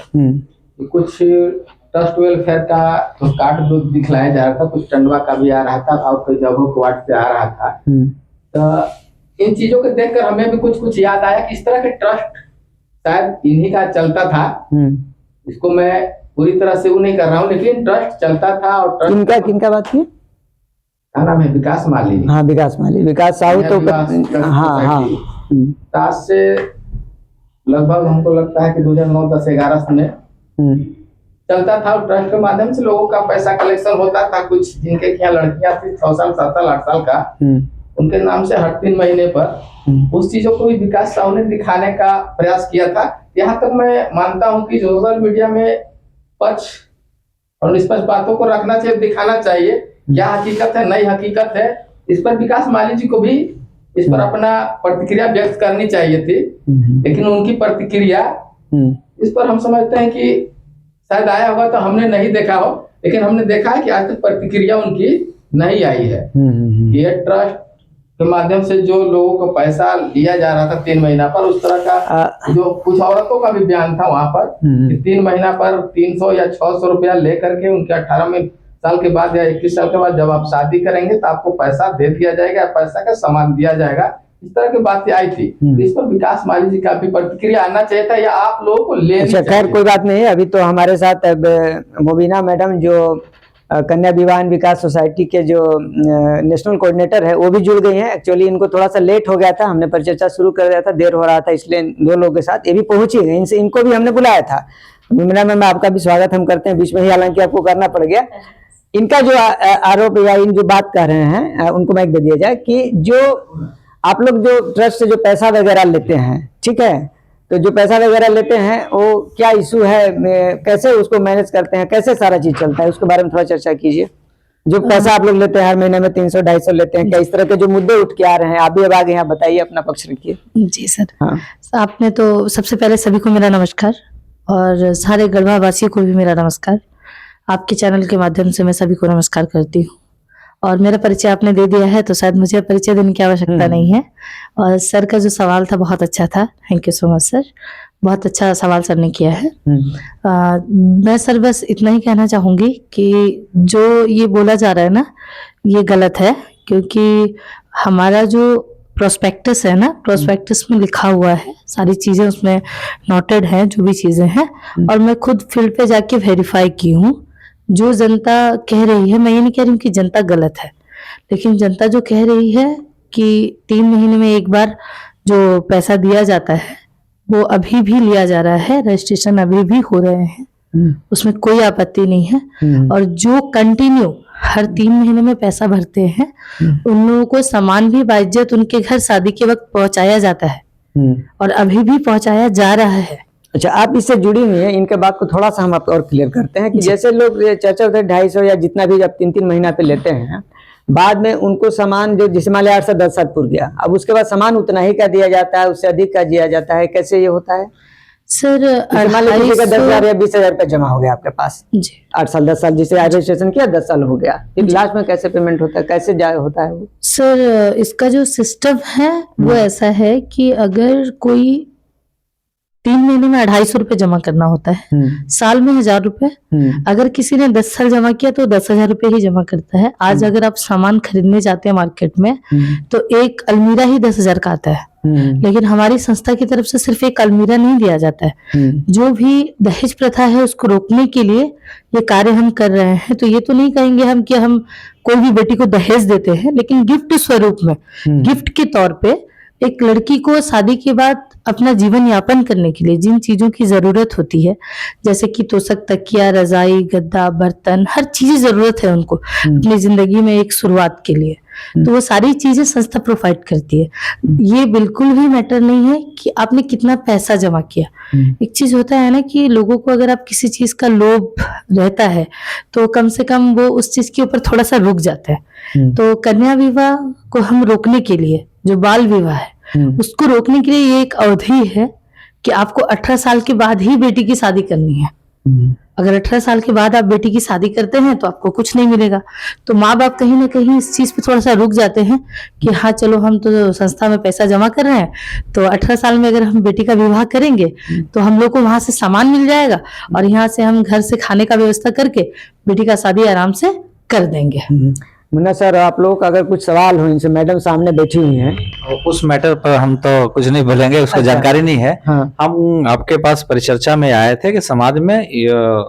कुछ ट्रस्ट वेलफेयर का तो कार्ड जो दिखलाया जा रहा था, कुछ टंडवा का भी आ रहा था और कई जगहों को वार्ड से आ रहा था। तो इन चीजों को देखकर हमें भी कुछ याद आया कि इस तरह के ट्रस्ट शायद इन्हीं का चलता था। इसको मैं पूरी तरह से वो नहीं कर रहा हूँ, लेकिन ट्रस्ट चलता था। और ट्रस्ट किनका बात की? क्या नाम है? विकास माली। हाँ, विकास माली, विकास साहू तो हाँ से लगभग हमको लगता है कि 2009-10-11 में चलता था। और ट्रस्ट के माध्यम से लोगों का पैसा कलेक्शन होता था। कुछ जिनके यहाँ लड़कियां थी 6 साल 7 साल 8 साल का, उनके नाम से हर 3 महीने पर उस चीजों को भी विकास साहू ने दिखाने का प्रयास किया था। यहाँ तक मैं मानता हूँ कि सोशल मीडिया में पक्ष और निष्पक्ष बातों को रखना चाहिए, दिखाना चाहिए क्या हकीकत है, नई हकीकत है। इस पर विकास माली जी को भी इस पर अपना प्रतिक्रिया व्यक्त करनी चाहिए थी, लेकिन उनकी प्रतिक्रिया इस पर हम समझते हैं कि शायद आया होगा तो हमने नहीं देखा हो, लेकिन हमने देखा है कि आज तक प्रतिक्रिया उनकी नहीं आई है। ये ट्रस्ट के माध्यम से जो लोगों को पैसा लिया जा रहा था 3 महीना पर, उस तरह का जो कुछ औरतों का भी बयान था वहां पर कि 3 महीना पर 300 या 600 रुपया लेकर के उनके 18 साल के बाद या 21 साल के बाद जब आप शादी करेंगे तो आपको पैसा दे दिया जाएगा, पैसा का सामान दिया जाएगा, इस तरह की बातें आई थी। इस पर विकास माली जी का भी प्रतिक्रिया आना चाहिए था, या आप लोगों को लेनी चाहिए। खैर कोई बात नहीं है। अभी तो हमारे साथ मुबीना मैडम जो कन्या विवाह विकास सोसाइटी के जो नेशनल कोऑर्डिनेटर है वो भी जुड़ गई हैं। एक्चुअली इनको थोड़ा सा लेट हो गया था, हमने परिचर्चा शुरू कर दिया था, देर हो रहा था, इसलिए 2 लोगों के साथ ये भी पहुंची गई। इनको भी हमने बुलाया था। मुबीना मैम आपका भी स्वागत हम करते हैं, बीच में ही हालांकि आपको करना पड़ गया। इनका जो आरोप या इन जो बात कर रहे हैं उनको माइक दे दिया जाए कि जो आप लोग जो ट्रस्ट से जो पैसा वगैरह लेते हैं, ठीक है, तो जो पैसा वगैरह लेते हैं वो क्या इशू है, कैसे उसको मैनेज करते हैं, कैसे सारा चीज चलता है, उसके बारे में थोड़ा चर्चा कीजिए। जो पैसा आप लोग लेते हैं हर महीने में 300-250 लेते हैं, क्या इस तरह के जो मुद्दे उठ के आ रहे हैं, आप भी अब आगे यहाँ बताइए, अपना पक्ष रखिए। जी सर। हाँ। आपने तो सबसे पहले सभी को मेरा नमस्कार और सारे गढ़वा वासियों को भी मेरा नमस्कार। आपके चैनल के माध्यम से मैं सभी को नमस्कार करती हूँ। और मेरा परिचय आपने दे दिया है तो शायद मुझे परिचय देने की आवश्यकता नहीं है। और सर का जो सवाल था बहुत अच्छा था, thank you so much sir, बहुत अच्छा सवाल सर ने किया है। मैं सर बस इतना ही कहना चाहूंगी कि जो ये बोला जा रहा है ना, ये गलत है, क्योंकि हमारा जो प्रोस्पेक्टस है ना, प्रोस्पेक्टस में लिखा हुआ है, सारी चीजें उसमें नोटेड हैं, जो भी चीजें हैं। और मैं खुद फील्ड पे जाके वेरीफाई की हूँ। जो जनता कह रही है, मैं ये नहीं कह रही हूँ कि जनता गलत है, लेकिन जनता जो कह रही है कि 3 महीने में एक बार जो पैसा दिया जाता है वो अभी भी लिया जा रहा है, रजिस्ट्रेशन अभी भी हो रहे हैं, उसमें कोई आपत्ति नहीं है। और जो कंटिन्यू हर 3 महीने में पैसा भरते हैं उन लोगों को सामान भी बाइज्जत उनके घर शादी के वक्त पहुंचाया जाता है और अभी भी पहुंचाया जा रहा है। अच्छा, आप इससे जुड़ी हुई हैं, इनके बात को थोड़ा सा हम आप और क्लियर करते हैं कि जैसे लोग ये चर्चा होता है 250 या जितना भी जब 3-3 महीना पे लेते हैं, बाद में उनको सामान जो जिसमें 8 से 10 साल पूर गया, अब उसके बाद सामान उतना ही का दिया जाता है, उससे अधिक का दिया जाता है, कैसे ये होता है? सर मान लीजिए 10,000 या 20,000 रुपये जमा हो गया आपके पास जी, 8 साल 10 साल, जिसे रजिस्ट्रेशन किया 10 साल हो गया, फिर लास्ट में कैसे पेमेंट होता है, कैसे होता है वो? सर इसका जो सिस्टम है वो ऐसा है कि अगर कोई 3 महीने में 250 रुपये जमा करना होता है, साल में 1,000 रुपये। अगर किसी ने 10 साल जमा किया तो 10,000 रुपये ही जमा करता है। आज अगर आप सामान खरीदने जाते हैं मार्केट में तो एक अलमीरा ही 10,000 का आता है, लेकिन हमारी संस्था की तरफ से सिर्फ एक अलमीरा नहीं दिया जाता है। जो भी दहेज प्रथा है उसको रोकने के लिए ये कार्य हम कर रहे हैं। तो ये तो नहीं कहेंगे हम कि हम कोई भी बेटी को दहेज देते हैं, लेकिन गिफ्ट स्वरूप में, गिफ्ट के तौर पे एक लड़की को शादी के बाद अपना जीवन यापन करने के लिए जिन चीजों की जरूरत होती है, जैसे कि तोशक, तकिया, रजाई, गद्दा, बर्तन, हर चीज जरूरत है उनको अपनी जिंदगी में एक शुरुआत के लिए, तो वो सारी चीजें संस्था प्रोवाइड करती है। ये बिल्कुल भी मैटर नहीं है कि आपने कितना पैसा जमा किया। एक चीज होता है ना कि लोगों को अगर आप किसी चीज का लोभ रहता है तो कम से कम वो उस चीज के ऊपर थोड़ा सा रुक जाता है। तो कन्या विवाह को हम रोकने के लिए, जो बाल विवाह है उसको रोकने के लिए ये एक अवधि है कि आपको 18 साल के बाद ही बेटी की शादी करनी है। अगर 18 साल के बाद आप बेटी की शादी करते हैं तो आपको कुछ नहीं मिलेगा। तो माँ बाप कहीं ना कहीं इस चीज पे थोड़ा सा रुक जाते हैं कि हाँ चलो हम तो संस्था में पैसा जमा कर रहे हैं, तो 18 साल में अगर हम बेटी का विवाह करेंगे तो हम लोग को वहां से सामान मिल जाएगा और यहाँ से हम घर से खाने का व्यवस्था करके बेटी का शादी आराम से कर देंगे। मुन्ना सर, आप लोग का अगर कुछ सवाल हो, इनसे मैडम सामने बैठी हुई हैं, उस मैटर पर हम तो कुछ नहीं बोलेंगे, उसको जानकारी नहीं है। हम आपके पास परिचर्चा में आए थे कि समाज में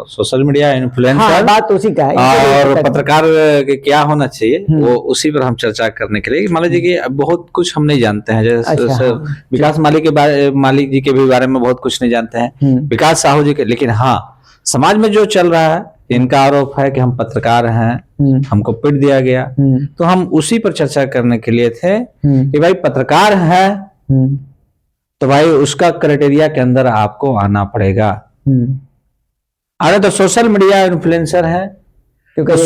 सोशल मीडिया इन्फ्लुएंसर बात उसी का है और पत्रकार के क्या होना चाहिए, वो उसी पर हम चर्चा करने के लिए, मान लीजिए कि बहुत कुछ हम नहीं जानते हैं। जैसे विकास मालिक जी के भी बारे में बहुत कुछ नहीं जानते हैं, विकास साहू जी के, लेकिन हाँ समाज में जो चल रहा है, इनका आरोप है कि हम पत्रकार हैं, हमको पीट दिया गया, तो हम उसी पर चर्चा करने के लिए थे कि भाई पत्रकार है तो भाई उसका क्राइटेरिया के अंदर आपको आना पड़ेगा। अरे तो सोशल मीडिया इन्फ्लुएंसर है, क्योंकि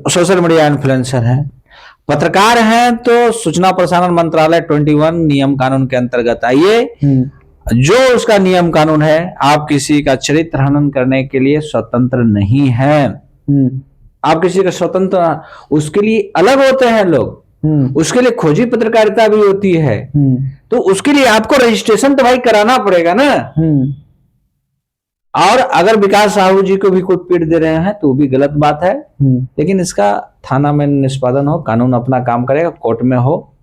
सोशल मीडिया इन्फ्लुएंसर है, पत्रकार हैं तो सूचना प्रसारण मंत्रालय 21 नियम कानून के अंतर्गत आइए, जो उसका नियम कानून है, आप किसी का चरित्र हनन करने के लिए स्वतंत्र नहीं है। आप किसी का स्वतंत्र, उसके लिए अलग होते हैं लोग, उसके लिए खोजी पत्रकारिता भी होती है, तो उसके लिए आपको रजिस्ट्रेशन तो भाई कराना पड़ेगा ना। और अगर विकास साहू जी को भी कोई पीट दे रहे हैं तो वो भी गलत बात है, लेकिन इसका थाना में निष्पादन हो, कानून अपना काम करेगा, कोर्ट में हो,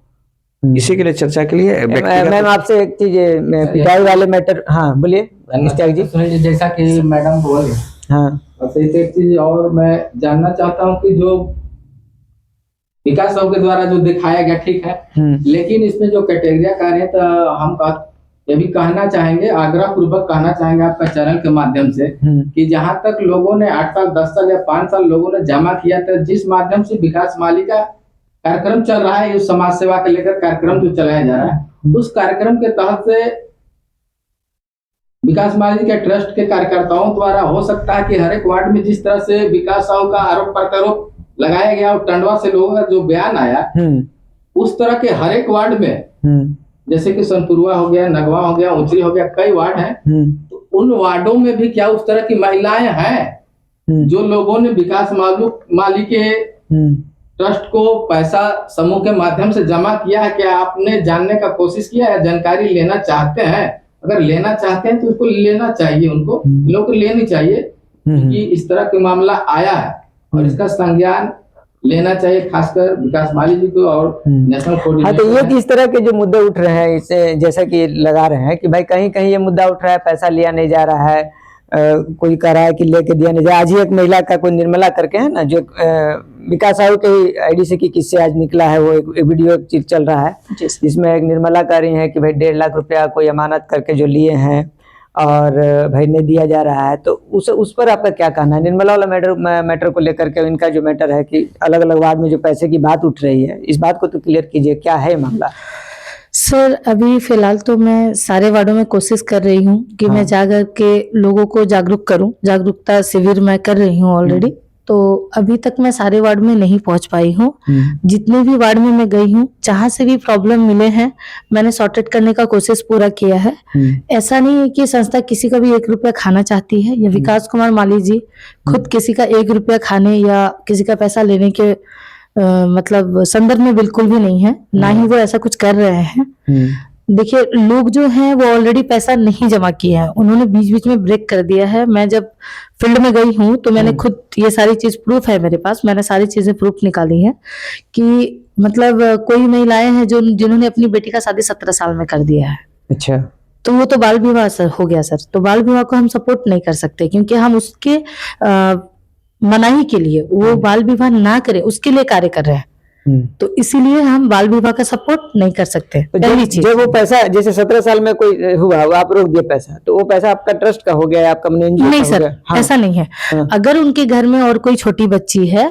इसी के लिए चर्चा के लिए। मैम आपसे एक चीज, पिटाई वाले मैटर, हाँ बोलिए जी। जैसा कि मैडम बोले, हाँ एक चीज और मैं जानना चाहता हूँ कि जो विकास साहब के द्वारा जो दिखाया गया ठीक है, लेकिन इसमें जो कैटेगरिया कार्य है, तो हम ये भी कहना चाहेंगे, आग्रह पूर्वक कहना चाहेंगे आपका चैनल के माध्यम से कि जहां तक लोगों ने 8 साल 10 साल या 5 साल लोगों ने जमा किया था, जिस माध्यम से विकास माली का कार्यक्रम चल रहा है, ये समाज सेवा के लेकर कार्यक्रम जो चलाया जा रहा है, उस कार्यक्रम के तहत से विकास माली के ट्रस्ट के कार्यकर्ताओं द्वारा हो सकता है कि हर एक वार्ड में जिस तरह से विकास साहू का आरोप प्रत्यारोप लगाया गया और टंडवा से लोगों का जो बयान आया, उस तरह के हर एक वार्ड में, जैसे कि सोनपुरवा हो गया, नगवा हो गया, उचरी हो गया, कई वार्ड हैं, तो उन वार्डों में भी क्या उस तरह की महिलाएं हैं जो लोगों ने विकास माली के ट्रस्ट को पैसा समूह के माध्यम से जमा किया है? क्या आपने जानने का कोशिश किया है, जानकारी लेना चाहते हैं? अगर लेना चाहते हैं तो उसको लेना चाहिए, उनको लोग लेनी चाहिए कि इस तरह के मामला आया है और इसका संज्ञान लेना चाहिए, खासकर विकास माली जी को और नेशनल हाँ, तो कोऑर्डिनेटर ये इस तरह के जो मुद्दे उठ रहे हैं, इससे जैसा कि लगा रहे हैं कि भाई कहीं कहीं ये मुद्दा उठ रहा है, पैसा लिया नहीं जा रहा है, कोई कह रहा है कि लेके दिया नहीं जा। आज ही एक महिला का कोई निर्मला करके है ना, जो विकास साहू के आईडी से की किससे आज निकला है, वो एक वीडियो चल रहा है जिसमें एक निर्मला कह रही है कि भाई 1.5 लाख रुपया कोई अमानत करके जो लिए हैं और भाई नहीं दिया जा रहा है। तो उस पर आपका क्या कहना है? निर्मला वाला मैटर को लेकर के इनका जो मैटर है कि अलग अलग वार्ड में जो पैसे की बात उठ रही है, इस बात को तो क्लियर कीजिए, क्या है मामला? सर अभी फिलहाल तो मैं सारे वार्डों में कोशिश कर रही हूँ कि मैं जाकर के लोगों को जागरूक करूँ, जागरूकता शिविर मैं कर रही हूँ ऑलरेडी। तो अभी तक मैं सारे वार्ड में नहीं पहुंच पाई हूँ। जितने भी वार्ड में मैं गई हूँ, जहां से भी प्रॉब्लम मिले हैं, मैंने सॉर्ट आउट करने का कोशिश पूरा किया है। ऐसा नहीं है कि संस्था किसी का भी 1 रुपया खाना चाहती है, या विकास कुमार माली जी खुद किसी का 1 रुपया खाने या किसी का पैसा लेने के मतलब संदर्भ में बिल्कुल भी नहीं है, ना ही वो ऐसा कुछ कर रहे हैं। देखिए, लोग जो हैं वो ऑलरेडी पैसा नहीं जमा किए हैं, उन्होंने बीच बीच में ब्रेक कर दिया है। मैं जब फील्ड में गई हूँ तो मैंने खुद ये सारी चीज प्रूफ है मेरे पास, मैंने सारी चीजें प्रूफ निकाली है कि मतलब कोई महिलाएं हैं जो जिन्होंने अपनी बेटी का शादी 17 साल में कर दिया है। अच्छा, तो वो तो बाल विवाह सर हो गया सर। तो बाल विवाह को हम सपोर्ट नहीं कर सकते, क्योंकि हम उसके मनाही के लिए, वो बाल विवाह ना करे उसके लिए कार्य कर रहे हैं। तो इसीलिए हम बाल विवाह का सपोर्ट नहीं कर सकते। तो पहली चीज, जब वो पैसा जैसे 17 साल में कोई हुआ, आप रोक दिए पैसा, तो वो पैसा आपका ट्रस्ट का हो गया, आपका एनजीओ नहीं का हो सर, गया? हाँ। ऐसा नहीं है। हाँ। अगर उनके घर में और कोई छोटी बच्ची है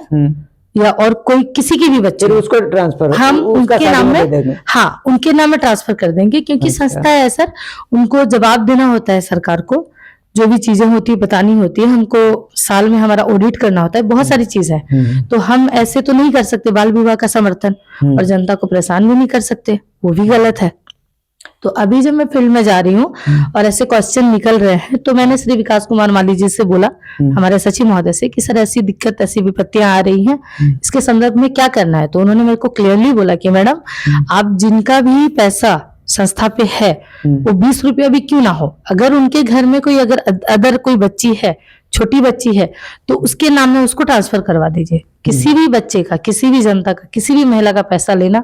या और कोई किसी की भी बच्ची, फिर उसको ट्रांसफर हम उसका उनके शादी नाम में दे देंगे। हाँ, उनके नाम में ट्रांसफर कर देंगे, क्योंकि अच्छा। संस्था है सर, उनको जवाब देना होता है सरकार को। जो भी चीजें होती है बतानी होती है हमको, साल में हमारा ऑडिट करना होता है, बहुत सारी चीजें हैं। तो हम ऐसे तो नहीं कर सकते बाल विवाह का समर्थन, और जनता को परेशान भी नहीं कर सकते, वो भी गलत है। तो अभी जब मैं फील्ड में जा रही हूँ और ऐसे क्वेश्चन निकल रहे हैं, तो मैंने श्री विकास कुमार माली जी से बोला, हमारे सचिव महोदय से, कि सर ऐसी दिक्कत, ऐसी विपत्तियां आ रही हैं, इसके संदर्भ में क्या करना है। तो उन्होंने मेरे को क्लियरली बोला कि मैडम, आप जिनका भी पैसा संस्था पे है, वो 20 रुपया भी क्यों ना हो, अगर उनके घर में कोई अदर कोई बच्ची है, छोटी बच्ची है, तो उसके नाम में उसको ट्रांसफर करवा दीजिए। किसी भी बच्चे का, किसी भी जनता का, किसी भी महिला का पैसा लेना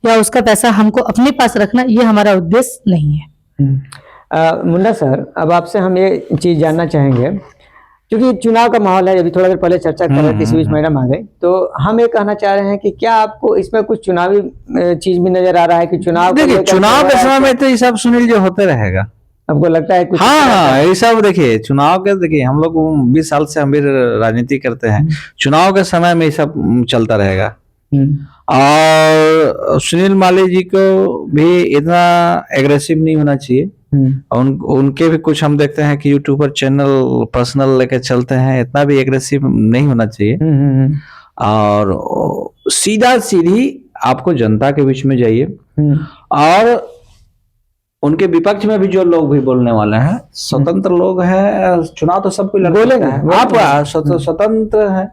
या उसका पैसा हमको अपने पास रखना, ये हमारा उद्देश्य नहीं है। मुन्ना सर, अब आपसे हम ये चीज जानना चाहेंगे, क्योंकि चुनाव का माहौल है, अभी थोड़ा देर पहले चर्चा कर रहे थे, इसी बीच मैडम आ गई, तो हम ये कहना चाह रहे हैं कि क्या आपको इसमें कुछ चुनावी चीज भी नजर आ रहा है कि चुनाव देखिए, चुनाव के समय में तो ये सब सुनील जो होते रहेगा, आपको लगता है कुछ? हाँ, ये सब देखिए, चुनाव के, देखिए हम लोग 20 साल से हम भी राजनीति करते हैं, चुनाव के समय में ये सब चलता रहेगा। और सुनील माली जी को भी इतना एग्रेसिव नहीं होना चाहिए। उनके भी कुछ हम देखते हैं कि यूट्यूबर चैनल पर्सनल लेके चलते हैं, इतना भी एग्रेसिव नहीं होना चाहिए। और सीधा सीधी आपको जनता के बीच में जाइए, और उनके विपक्ष में भी जो लोग भी बोलने वाले हैं, स्वतंत्र लोग हैं, चुनाव तो सब कोई लड़ेगा, आप स्वतंत्र हैं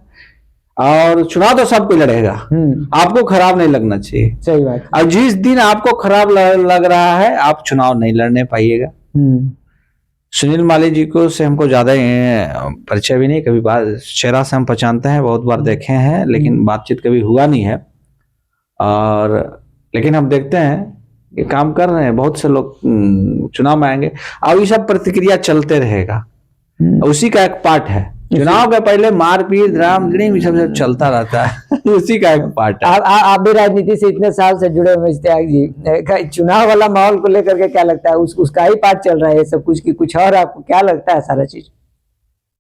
और चुनाव तो सब कोई लड़ेगा, आपको खराब नहीं लगना चाहिए। सही बात। और जिस दिन आपको खराब लग रहा है, आप चुनाव नहीं लड़ने पाइएगा। सुनील माली जी को से हमको ज्यादा परिचय भी नहीं, कभी बात चेहरा से हम पहचानते हैं, बहुत बार देखे हैं, लेकिन बातचीत कभी हुआ नहीं है। और लेकिन हम देखते हैं कि काम कर रहे हैं, बहुत से लोग चुनाव में आएंगे, और ये सब प्रतिक्रिया चलते रहेगा, उसी का एक पार्ट है। चुनाव के पहले मारपीट, राम सब चलता रहता है, उसी का एक पार्ट है। आप भी राजनीति से इतने साल से जुड़े हुए इश्तियाक जी, चुनाव वाला माहौल को लेकर के क्या लगता है? उसका ही पार्ट चल रहा है ये सब कुछ की कुछ और आपको क्या लगता है सारा चीज?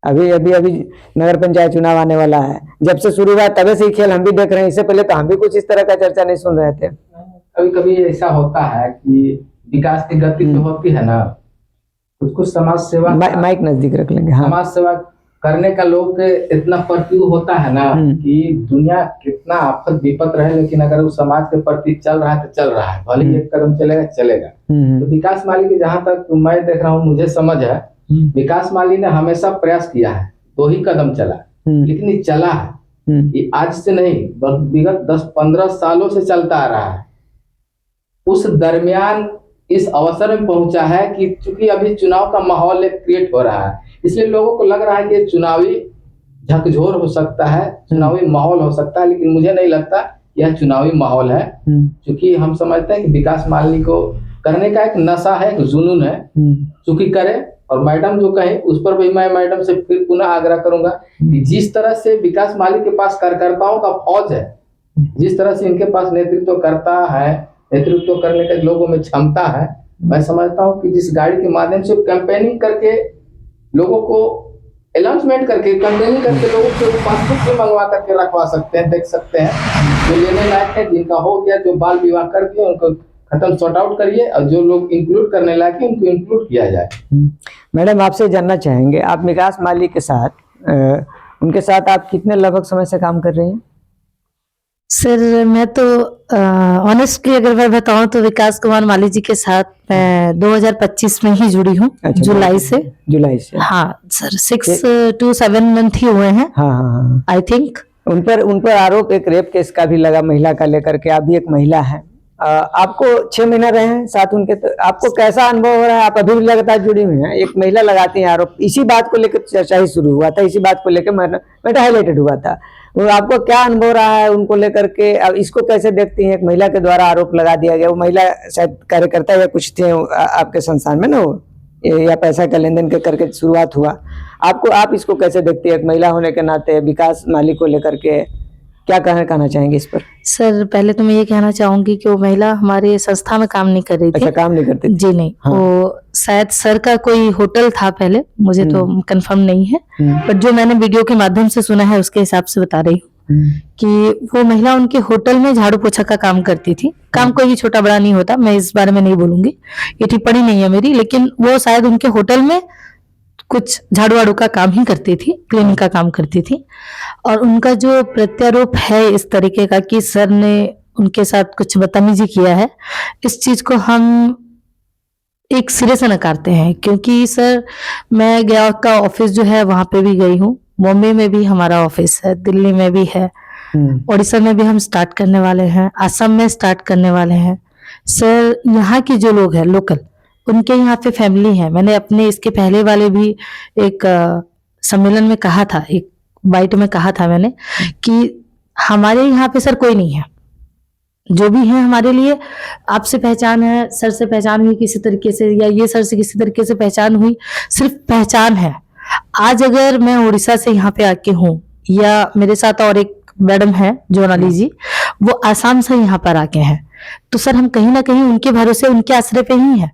अभी नगर पंचायत चुनाव आने वाला है, जब से शुरू हुआ तबे से ही खेल हम भी देख रहे हैं, इससे पहले तो हम भी कुछ इस तरह का चर्चा नहीं सुन रहे थे। कभी कभी ऐसा होता है कि विकास की गति जो होती है ना, कुछ समाज सेवा, माइक नजदीक रख लेंगे। हाँ। समाज सेवा करने का लोग के इतना प्रति होता है ना कि दुनिया कितना आफत विपत रहे, लेकिन अगर उस समाज के प्रति चल रहा है तो चल रहा है, भले ही एक कदम चलेगा। तो विकास माली की जहां तक मैं देख रहा हूँ, मुझे समझ है, विकास माली ने हमेशा प्रयास किया है, 2 ही कदम चला, लेकिन ये चला है, ये आज से नहीं, विगत 10-15 सालों से चलता आ रहा है। उस दरमियान इस अवसर में पहुंचा है कि चूंकि अभी चुनाव का माहौल क्रिएट हो रहा है, इसलिए लोगों को लग रहा है कि चुनावी झकझोर हो सकता है, चुनावी माहौल हो सकता है, लेकिन मुझे नहीं लगता यह चुनावी माहौल है। क्योंकि हम समझते हैं कि विकास माली को करने का एक नशा है, एक जुनून है, चूंकि करे। और मैडम जो कहे उस पर भी मैं मैडम से फिर पुनः आग्रह करूंगा कि जिस तरह से विकास माली के पास कार्यकर्ताओं का फौज है, जिस तरह से इनके पास नेतृत्व करता है, नेतृत्व करने के लोगों में क्षमता है, मैं समझता हूं कि जिस गाड़ी के माध्यम से कैंपेनिंग करके लोगों को अनाउंसमेंट करके कैंपेनिंग करके लोगों से पासबुक भी मंगवा करके रखवा सकते हैं, देख सकते हैं। जो लेने लायक है, जिनका हो गया, जो बाल विवाह कर दिया उनको खत्म, सॉर्ट आउट करिए, और जो लोग इंक्लूड करने लायक है उनको इंक्लूड किया जाए। मैडम, आपसे जानना चाहेंगे, आप विकास माली के साथ उनके साथ आप कितने लगभग समय से काम कर रही हैं? सर मैं तो ऑनेस्टली अगर मैं बताऊं तो विकास कुमार माली जी के साथ मैं 2025 में ही जुड़ी हूँ। अच्छा, जुलाई से। हाँ सर, 6 to 7 मंथ ही हुए हैं। हाँ। आई थिंक उन पर आरोप एक रेप केस का भी लगा, महिला का लेकर के। आप भी एक महिला हैं, आपको 6 महीना रहे हैं साथ उनके, तो आपको कैसा अनुभव हो रहा है? आप अभी भी लगातार जुड़ी हुई हैं, एक महिला लगाती है आरोप, इसी बात को लेकर चर्चा ही शुरू हुआ था, इसी बात को लेकर मैटर हाईलाइटेड हुआ था। वो आपको क्या अनुभव रहा है उनको लेकर के? अब इसको कैसे देखती हैं, एक महिला के द्वारा आरोप लगा दिया गया? वो महिला शायद कार्यकर्ता या कुछ थे आपके संस्थान में ना, वो या पैसा का लेन देन के करके शुरुआत हुआ। आप इसको कैसे देखती है एक महिला होने के नाते? विकास माली को लेकर के क्या कहना चाहेंगे इस पर? सर पहले तो मैं ये कहना चाहूंगी कि वो महिला हमारे संस्था में काम नहीं कर रही थी। अच्छा, काम नहीं करती? जी नहीं। हाँ। वो शायद सर का कोई होटल था पहले, मुझे तो कंफर्म नहीं है, बट जो मैंने वीडियो के माध्यम से सुना है उसके हिसाब से बता रही हूँ कि वो महिला उनके होटल में झाड़ू पोछा का काम करती थी। काम कोई भी छोटा बड़ा नहीं होता, मैं इस बारे में नहीं बोलूंगी, ये टिप्पणी नहीं है मेरी, लेकिन वो शायद उनके होटल में कुछ झाड़ू वाड़ू का काम ही करती थी, क्लीनिंग का काम करती थी। और उनका जो प्रत्यारोप है इस तरीके का कि सर ने उनके साथ कुछ बदतमीजी किया है, इस चीज को हम एक सिरे से नकारते हैं। क्योंकि सर मैं गया का ऑफिस जो है वहां पे भी गई हूँ, बॉम्बे में भी हमारा ऑफिस है, दिल्ली में भी है, उड़ीसा में भी हम स्टार्ट करने वाले हैं, असम में स्टार्ट करने वाले हैं। सर यहाँ के जो लोग हैं लोकल, उनके यहाँ पे फैमिली है। मैंने अपने इसके पहले वाले भी एक सम्मेलन में कहा था, एक बाइट में कहा था मैंने कि हमारे यहाँ पे सर कोई नहीं है, जो भी है हमारे लिए आपसे पहचान है, सर से पहचान हुई किसी तरीके से, या ये सर से किसी तरीके से पहचान हुई, सिर्फ पहचान है। आज अगर मैं उड़ीसा से यहाँ पे आके हूँ, या मेरे साथ और एक मैडम है जोनाली जी, वो आसाम से यहाँ पर आके हैं, तो सर हम कहीं ना कहीं उनके भरोसे, उनके आश्रय पे ही है।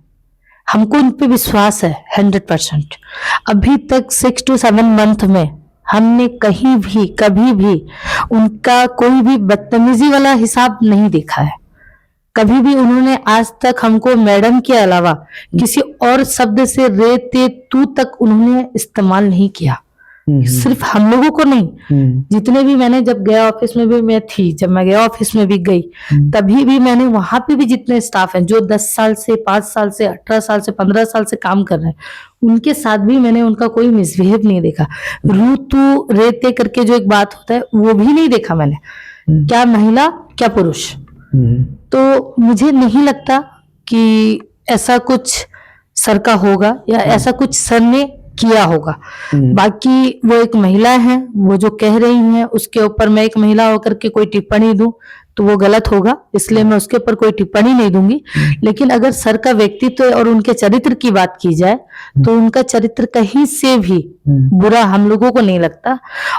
हमको उन पे विश्वास है 100%। अभी तक 6 to 7 मंथ में हमने कहीं भी कभी भी उनका कोई भी बदतमीजी वाला हिसाब नहीं देखा है। कभी भी उन्होंने आज तक हमको मैडम के अलावा किसी और शब्द से रे ते तू तक उन्होंने इस्तेमाल नहीं किया। सिर्फ हम लोगों को नहीं, जितने भी मैंने जब गया ऑफिस में भी मैं थी, जब मैं गया ऑफिस में भी गई, तभी भी मैंने वहां पे भी जितने स्टाफ हैं जो 10 साल से 5 साल से 18 साल से 15 साल से काम कर रहे हैं, उनके साथ भी मैंने उनका कोई मिसबिहेव नहीं देखा। रू तू रेते करके जो एक बात होता है वो भी नहीं देखा मैंने, क्या महिला क्या पुरुष। तो मुझे नहीं लगता कि ऐसा कुछ सर का होगा या ऐसा कुछ सर ने किया होगा। बाकी वो एक महिला है, वो जो कह रही हैं उसके ऊपर मैं एक महिला होकर के कोई टिप्पणी दूं तो वो गलत होगा, इसलिए मैं उसके ऊपर कोई टिप्पणी नहीं दूंगी। लेकिन अगर सर का व्यक्तित्व और उनके चरित्र की बात की जाए तो उनका चरित्र कहीं से भी बुरा हम लोगों को नहीं लगता,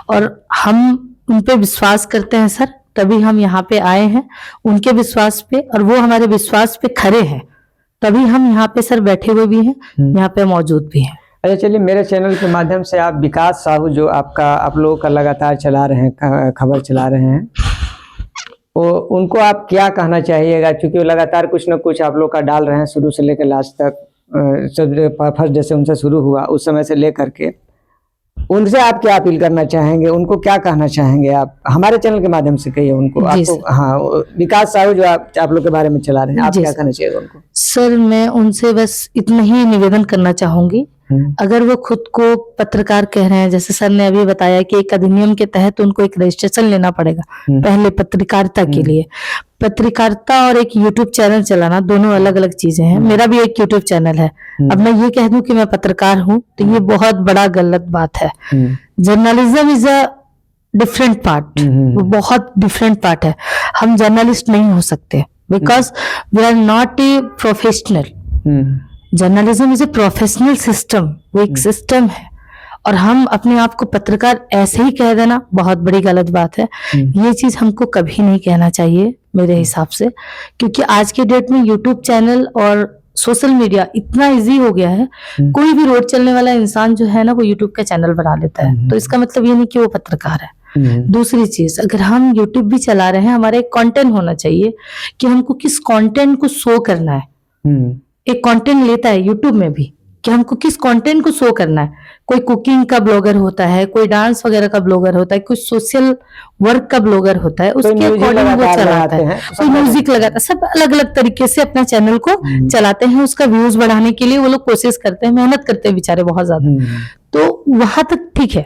और हम उन पे विश्वास करते हैं सर, तभी हम यहाँ पे आए हैं उनके विश्वास पे, और वो हमारे विश्वास पे खरे हैं, तभी हम यहाँ पे सर बैठे हुए भी हैं, यहाँ पे मौजूद भी हैं। अच्छा, चलिए, मेरे चैनल के माध्यम से आप विकास साहू जो आप लोगों का लगातार चला रहे हैं, खबर चला रहे हैं, वो उनको आप क्या कहना चाहिएगा? क्योंकि वो लगातार कुछ न कुछ आप लोग का डाल रहे हैं शुरू से लेकर लास्ट तक, फर्स्ट डे से उनसे शुरू हुआ उस समय से लेकर के, उनसे आप क्या अपील करना चाहेंगे? उनको क्या कहना चाहेंगे आप? हमारे चैनल के माध्यम से कहिए उनको। आपको हाँ, विकास साहू जो आप लोग के बारे में चला रहे हैं, आप क्या कहना चाहिए उनको? सर मैं उनसे बस इतना ही निवेदन करना चाहूंगी, अगर वो खुद को पत्रकार कह रहे हैं, जैसे सर ने अभी बताया कि एक अधिनियम के तहत उनको एक रजिस्ट्रेशन लेना पड़ेगा पहले पत्रकारिता के लिए। पत्रकारिता और एक यूट्यूब चैनल चलाना दोनों अलग अलग चीजें हैं। मेरा भी एक यूट्यूब चैनल है, अब मैं ये कह दूं कि मैं पत्रकार हूं तो ये बहुत बड़ा गलत बात है। Journalism is a different part, वो बहुत डिफरेंट पार्ट है। हम जर्नलिस्ट नहीं हो सकते because we are not a professional. Journalism is a professional system, वो एक सिस्टम है, और हम अपने आप को पत्रकार ऐसे ही कह देना बहुत बड़ी गलत बात है। ये चीज हमको कभी नहीं कहना चाहिए मेरे हिसाब से, क्योंकि आज के डेट में यूट्यूब चैनल और सोशल मीडिया इतना इजी हो गया है, कोई भी रोड चलने वाला इंसान जो है ना वो यूट्यूब का चैनल बना लेता है। तो इसका मतलब ये नहीं कि वो पत्रकार है। दूसरी चीज, अगर हम यूट्यूब भी चला रहे हैं, हमारा एक कंटेंट होना चाहिए कि हमको किस कंटेंट को शो करना है। एक कंटेंट लेता है यूट्यूब में भी कि हमको किस कंटेंट को शो करना है। कोई कुकिंग का ब्लॉगर होता है, कोई डांस वगैरह का ब्लॉगर होता है, कोई सोशल वर्क का ब्लॉगर होता है, उसके अकॉर्डिंग वो चलाता है। कोई म्यूजिक लगाता है, सब अलग अलग तरीके से अपना चैनल को चलाते हैं। उसका व्यूज बढ़ाने के लिए वो लोग कोशिश करते हैं, मेहनत करते हैं बेचारे बहुत ज्यादा। तो वहां तक ठीक है,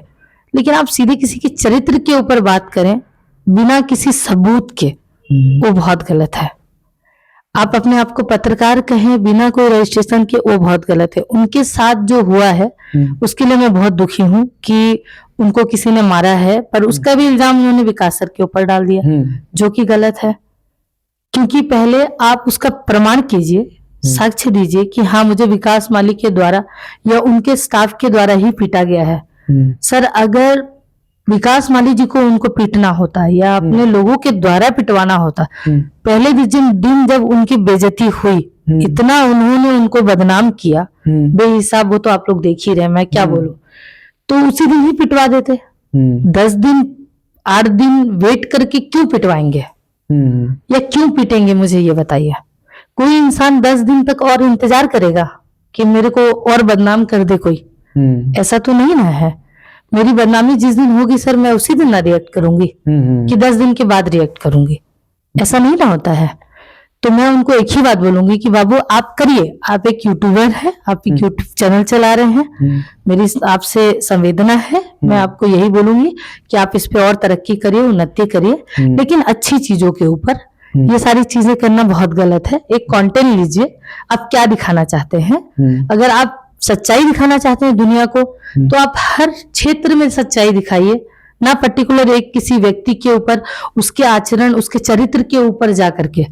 लेकिन आप सीधे किसी के चरित्र के ऊपर बात करें बिना किसी सबूत के, वो बहुत गलत है। आप अपने आप को पत्रकार कहें बिना कोई रजिस्ट्रेशन के, वो बहुत गलत है। उनके साथ जो हुआ है उसके लिए मैं बहुत दुखी हूँ कि उनको किसी ने मारा है, पर उसका भी इल्जाम उन्होंने विकास सर के ऊपर डाल दिया, जो कि गलत है। क्योंकि पहले आप उसका प्रमाण कीजिए, साक्ष्य दीजिए कि हाँ मुझे विकास माली के द्वारा या उनके स्टाफ के द्वारा ही पीटा गया है। सर, अगर विकास माली जी को उनको पीटना होता या अपने लोगों के द्वारा पिटवाना होता, पहले दिन जब उनकी बेइज्जती हुई, इतना उन्होंने उनको बदनाम किया बेहिसाब, वो तो आप लोग देख ही रहे, मैं क्या बोलूं। तो उसी दिन ही पिटवा देते। 10 दिन 8 दिन वेट करके क्यों पिटवाएंगे या क्यों पीटेंगे, मुझे ये बताइए। कोई इंसान 10 दिन तक और इंतजार करेगा कि मेरे को और बदनाम कर दे कोई? ऐसा तो नहीं ना है। मेरी बदनामी जिस दिन होगी सर, मैं उसी दिन ना रिएक्ट करूंगी कि 10 दिन के बाद रिएक्ट करूंगी, ऐसा नहीं ना होता है। तो मैं उनको एक ही बात बोलूंगी कि बाबू आप करिए, आप एक यूट्यूबर है, आप एक यूट्यूब चैनल चला रहे हैं, मेरी आपसे संवेदना है। मैं आपको यही बोलूंगी कि आप इस पे और तरक्की करिए, उन्नति करिए, लेकिन अच्छी चीजों के ऊपर। ये सारी चीजें करना बहुत गलत है। एक कंटेंट लीजिए, आप क्या दिखाना चाहते हैं। अगर आप सच्चाई दिखाना चाहते हैं दुनिया को, तो आप हर क्षेत्र में सच्चाई दिखाइए, ना पर्टिकुलर एक किसी व्यक्ति के ऊपर, उसके आचरण, उसके चरित्र के ऊपर जा करके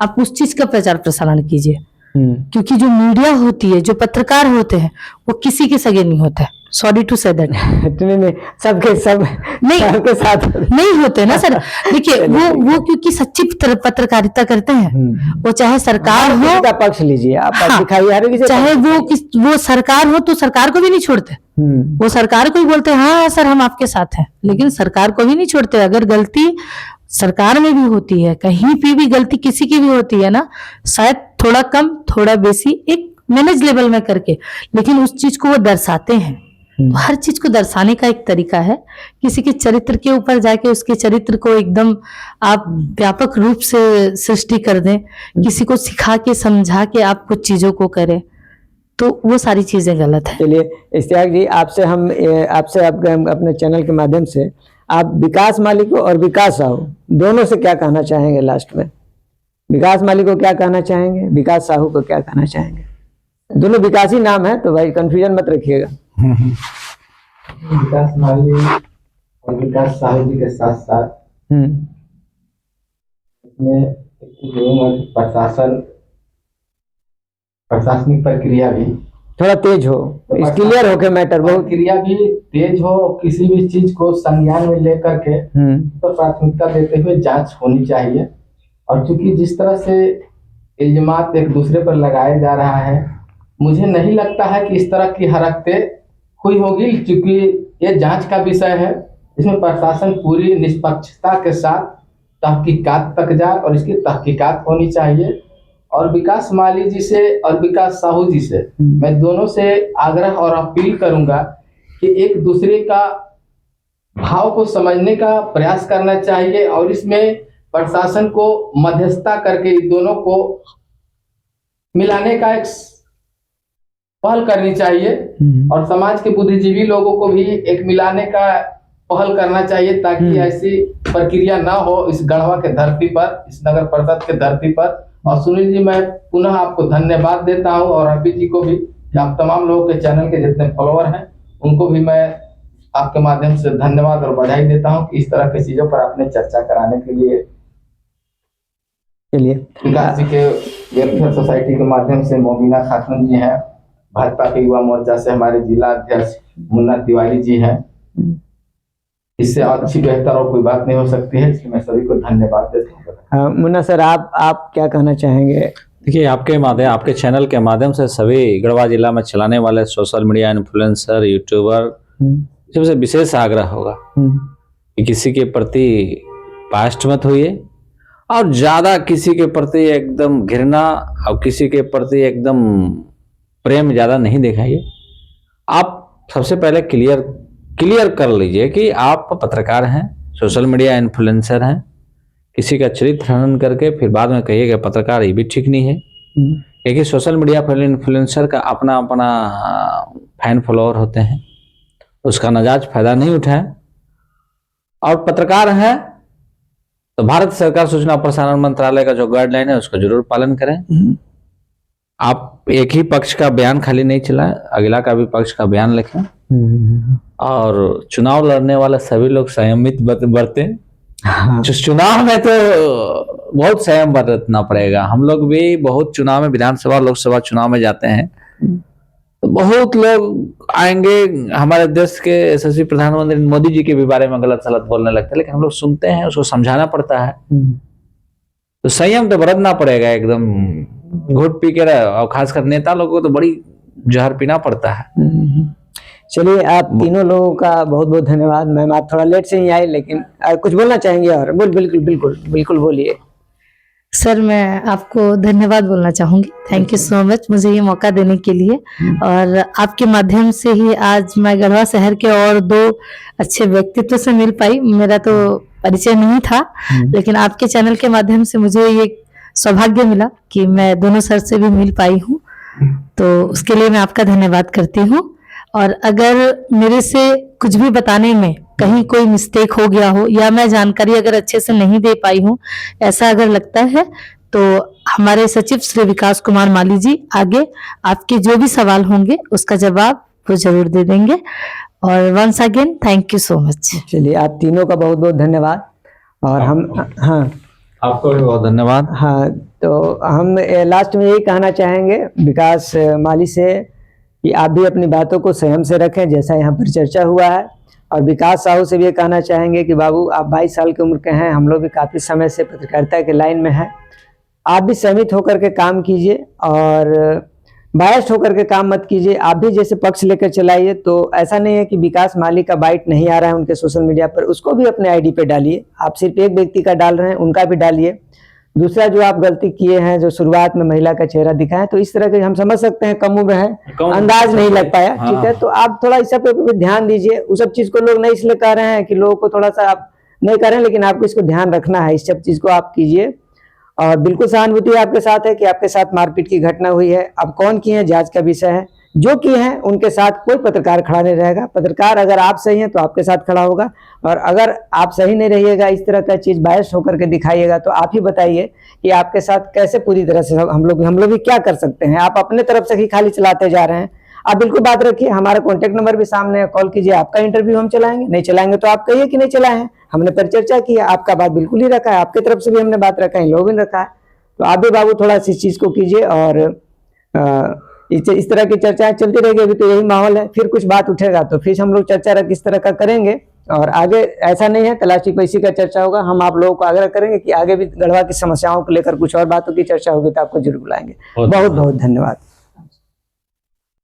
आप उस चीज का प्रचार प्रसारण कीजिए। क्योंकि जो मीडिया होती है, जो पत्रकार होते हैं, वो किसी के सगे नहीं होते। Sorry to say that. नहीं, सबके सब नहीं, सबके साथ नहीं होते ना सर। देखिए वो क्योंकि सच्ची पत्रकारिता करते हैं, वो चाहे सरकार हो, का पक्ष लीजिए आप, हाँ, दिखाइए, चाहे वो सरकार हो, तो सरकार को भी नहीं छोड़ते। वो सरकार को ही बोलते हैं हाँ सर हम आपके साथ हैं, लेकिन सरकार को भी नहीं छोड़ते। अगर गलती सरकार में भी होती है, कहीं पे भी गलती किसी की भी होती है ना, शायद थोड़ा कम थोड़ा बेसी एक मैनेज लेवल में करके, लेकिन उस चीज को वो दर्शाते हैं। तो हर चीज को दर्शाने का एक तरीका है। किसी के चरित्र के ऊपर जाके उसके चरित्र को एकदम आप व्यापक रूप से सृष्टि कर दें, किसी को सिखा के समझा के आप कुछ चीजों को करें, तो वो सारी चीजें गलत है। चलिए इश्तियाक जी, आपसे अपने चैनल के माध्यम से आप विकास माली को और विकास साहू दोनों से क्या कहना चाहेंगे? लास्ट में विकास माली को क्या कहना चाहेंगे, विकास साहू को क्या कहना चाहेंगे? दोनों विकास ही नाम है, तो भाई कंफ्यूजन मत रखिएगा। विकास माली और विकास साहू जी के साथ साथ इसमें प्रशासनिक प्रक्रिया भी थोड़ा तेज हो, क्लियर हो के मैटर, बहुत प्रक्रिया भी तेज हो। किसी भी चीज को संज्ञान में लेकर के तो प्राथमिकता देते हुए जांच होनी चाहिए। और चूंकि जिस तरह से इल्जामात एक दूसरे पर लगाया जा रहा है, मुझे नहीं लगता है कि इस तरह की हरकतें हुई होगी, क्योंकि ये जांच का विषय है। इसमें प्रशासन पूरी निष्पक्षता के साथ तहकीकात तक जाए और इसकी तहकीकात होनी चाहिए। और विकास माली जी से और विकास साहू जी से मैं दोनों से आग्रह और अपील करूंगा कि एक दूसरे का भाव को समझने का प्रयास करना चाहिए और इसमें प्रशासन को मध्यस्थता करके दोनों को मिलाने का एक पहल करनी चाहिए और समाज के बुद्धिजीवी लोगों को भी एक मिलाने का पहल करना चाहिए, ताकि ऐसी प्रक्रिया ना हो इस गढ़वा के धरती पर, इस नगर परिषद के धरती पर। और सुनील जी, मैं पुनः आपको धन्यवाद देता हूं और अभी जी को भी, कि आप तमाम लोगों के चैनल के जितने फॉलोअर हैं उनको भी मैं आपके माध्यम से धन्यवाद और बधाई देता हूं कि इस तरह की चीजों पर आपने चर्चा कराने के लिए चलिए विकास जी के वेलफेयर सोसाइटी के माध्यम से मोबिना खातून जी हैं, भाजपा के युवा मोर्चा से हमारे जिला अध्यक्ष मुन्ना तिवारी जी हैं। इससे अच्छी बेहतर और कोई बात नहीं हो सकती है, इसलिए मैं सभी को धन्यवाद देता हूँ। मुन्ना सर, आप क्या कहना चाहेंगे? देखिए, आपके चैनल के माध्यम से सभी गढ़वा जिला में चलाने वाले सोशल मीडिया इन्फ्लुएंसर, यूट्यूबर, सबसे विशेष आग्रह होगा कि किसी के प्रति पास्ट मत होइए और ज्यादा किसी के प्रति एकदम घृणा और किसी के प्रति एकदम प्रेम ज्यादा नहीं दिखाइए। आप सबसे पहले क्लियर कर लीजिए कि आप पत्रकार हैं, सोशल मीडिया इन्फ्लुएंसर हैं। किसी का चरित्र हनन करके फिर बाद में कहिएगा पत्रकार, ये भी ठीक नहीं है। क्योंकि सोशल मीडिया पर इन्फ्लुएंसर का अपना अपना फैन फॉलोअर होते हैं, उसका नाजायज फायदा नहीं उठाएं। और पत्रकार हैं तो भारत सरकार सूचना प्रसारण मंत्रालय का जो गाइडलाइन है उसका जरूर पालन करें। आप एक ही पक्ष का बयान खाली नहीं चलाएं, अगला का भी पक्ष का बयान लिखें। और चुनाव लड़ने वाले सभी लोग संयमित बरतें। चुनाव में तो बहुत संयम बरतना पड़ेगा। हम लोग भी बहुत चुनाव में, विधानसभा लोकसभा चुनाव में जाते हैं तो बहुत लोग आएंगे, हमारे देश के यशस्वी प्रधानमंत्री मोदी जी के भी बारे में गलत सलत बोलने लगते हैं, लेकिन हम लोग सुनते हैं, उसको समझाना पड़ता है। तो संयम तो बरतना पड़ेगा एकदम। घुट पी के और खासकर नेता लोगों को तो बड़ी जहर पीना पड़ता है। चलिए, आप तीनों लोगों का बहुत बहुत धन्यवाद। मैम, आप थोड़ा लेट से ही आए, लेकिन कुछ बोलना चाहेंगे? और बिल्कुल बोलिए। सर, मैं आपको धन्यवाद बोलना चाहूंगी। थैंक यू सो मच मुझे ये मौका देने के लिए। और आपके माध्यम से ही आज मैं गढ़वा शहर के और 2 अच्छे व्यक्तित्व से मिल पाई। मेरा तो परिचय नहीं था, लेकिन आपके चैनल के माध्यम से मुझे ये सौभाग्य मिला कि मैं दोनों सर से भी मिल पाई हूँ, तो उसके लिए मैं आपका धन्यवाद करती हूँ। और अगर मेरे से कुछ भी बताने में कहीं कोई मिस्टेक हो गया हो या मैं जानकारी अगर अच्छे से नहीं दे पाई हूँ, ऐसा अगर लगता है, तो हमारे सचिव श्री विकास कुमार माली जी आगे आपके जो भी सवाल होंगे उसका जवाब वो जरूर दे देंगे। और once again thank you so much. चलिए, आप तीनों का बहुत बहुत धन्यवाद। और हम आपको भी बहुत धन्यवाद। हाँ, तो हम लास्ट में यही कहना चाहेंगे विकास माली से कि आप भी अपनी बातों को संयम से रखें, जैसा यहाँ पर चर्चा हुआ है। और विकास साहू से भी ये कहना चाहेंगे कि बाबू, आप 22 साल की उम्र के हैं, हम लोग भी काफ़ी समय से पत्रकारिता के लाइन में हैं। आप भी संयमित होकर के काम कीजिए और बायस्ड होकर के काम मत कीजिए। आप भी जैसे पक्ष लेकर चलाइए। तो ऐसा नहीं है कि विकास माली का बाइट नहीं आ रहा है उनके सोशल मीडिया पर, उसको भी अपने आईडी पे डालिए। आप सिर्फ एक व्यक्ति का डाल रहे हैं, उनका भी डालिए। दूसरा, जो आप गलती किए हैं, जो शुरुआत में महिला का चेहरा दिखाया, तो इस तरह के हम समझ सकते हैं, कम उम्र है, अंदाज नहीं लग पाया। ठीक है, तो आप थोड़ा इस सब पे ध्यान दीजिए। उस सब चीज को लोग नहीं इसलिए कह रहे हैं कि लोगों को थोड़ा सा आप नहीं कर रहे हैं, लेकिन आपको इसको ध्यान रखना है। इस सब चीज को आप कीजिए। और बिल्कुल सहानुभूति आपके साथ है कि आपके साथ मारपीट की घटना हुई है। अब कौन किए हैं जांच का विषय है। जो किए हैं उनके साथ कोई पत्रकार खड़ा नहीं रहेगा। पत्रकार अगर आप सही हैं तो आपके साथ खड़ा होगा, और अगर आप सही नहीं रहिएगा, इस तरह का चीज बायस होकर के दिखाइएगा, तो आप ही बताइए कि आपके साथ कैसे पूरी तरह से हम लोग भी क्या कर सकते हैं। आप अपने तरफ से ही खाली चलाते जा रहे हैं। आप बिल्कुल बात रखिए। हमारा कॉन्टेक्ट नंबर भी सामने है, कॉल कीजिए। आपका इंटरव्यू हम चलाएंगे, नहीं चलाएंगे तो आप कहिए कि नहीं चलाए हैं। हमने परिचर्चा की है, आपका बात बिल्कुल ही रखा है, आपकी तरफ से भी हमने बात रखा है, लोग भी रखा है। तो आप भी बाबू थोड़ा सी चीज को कीजिए। और इस तरह की चर्चाएं चलती रहेगी। अभी तो यही माहौल है, फिर कुछ बात उठेगा तो फिर हम लोग चर्चा इस तरह का करेंगे। और आगे ऐसा नहीं है तलाशी पैसी का चर्चा होगा। हम आप लोगों को आग्रह करेंगे कि आगे भी गढ़वा की समस्याओं को लेकर कुछ और बातों की चर्चा होगी तो आपको जरूर बुलाएंगे। बहुत बहुत धन्यवाद।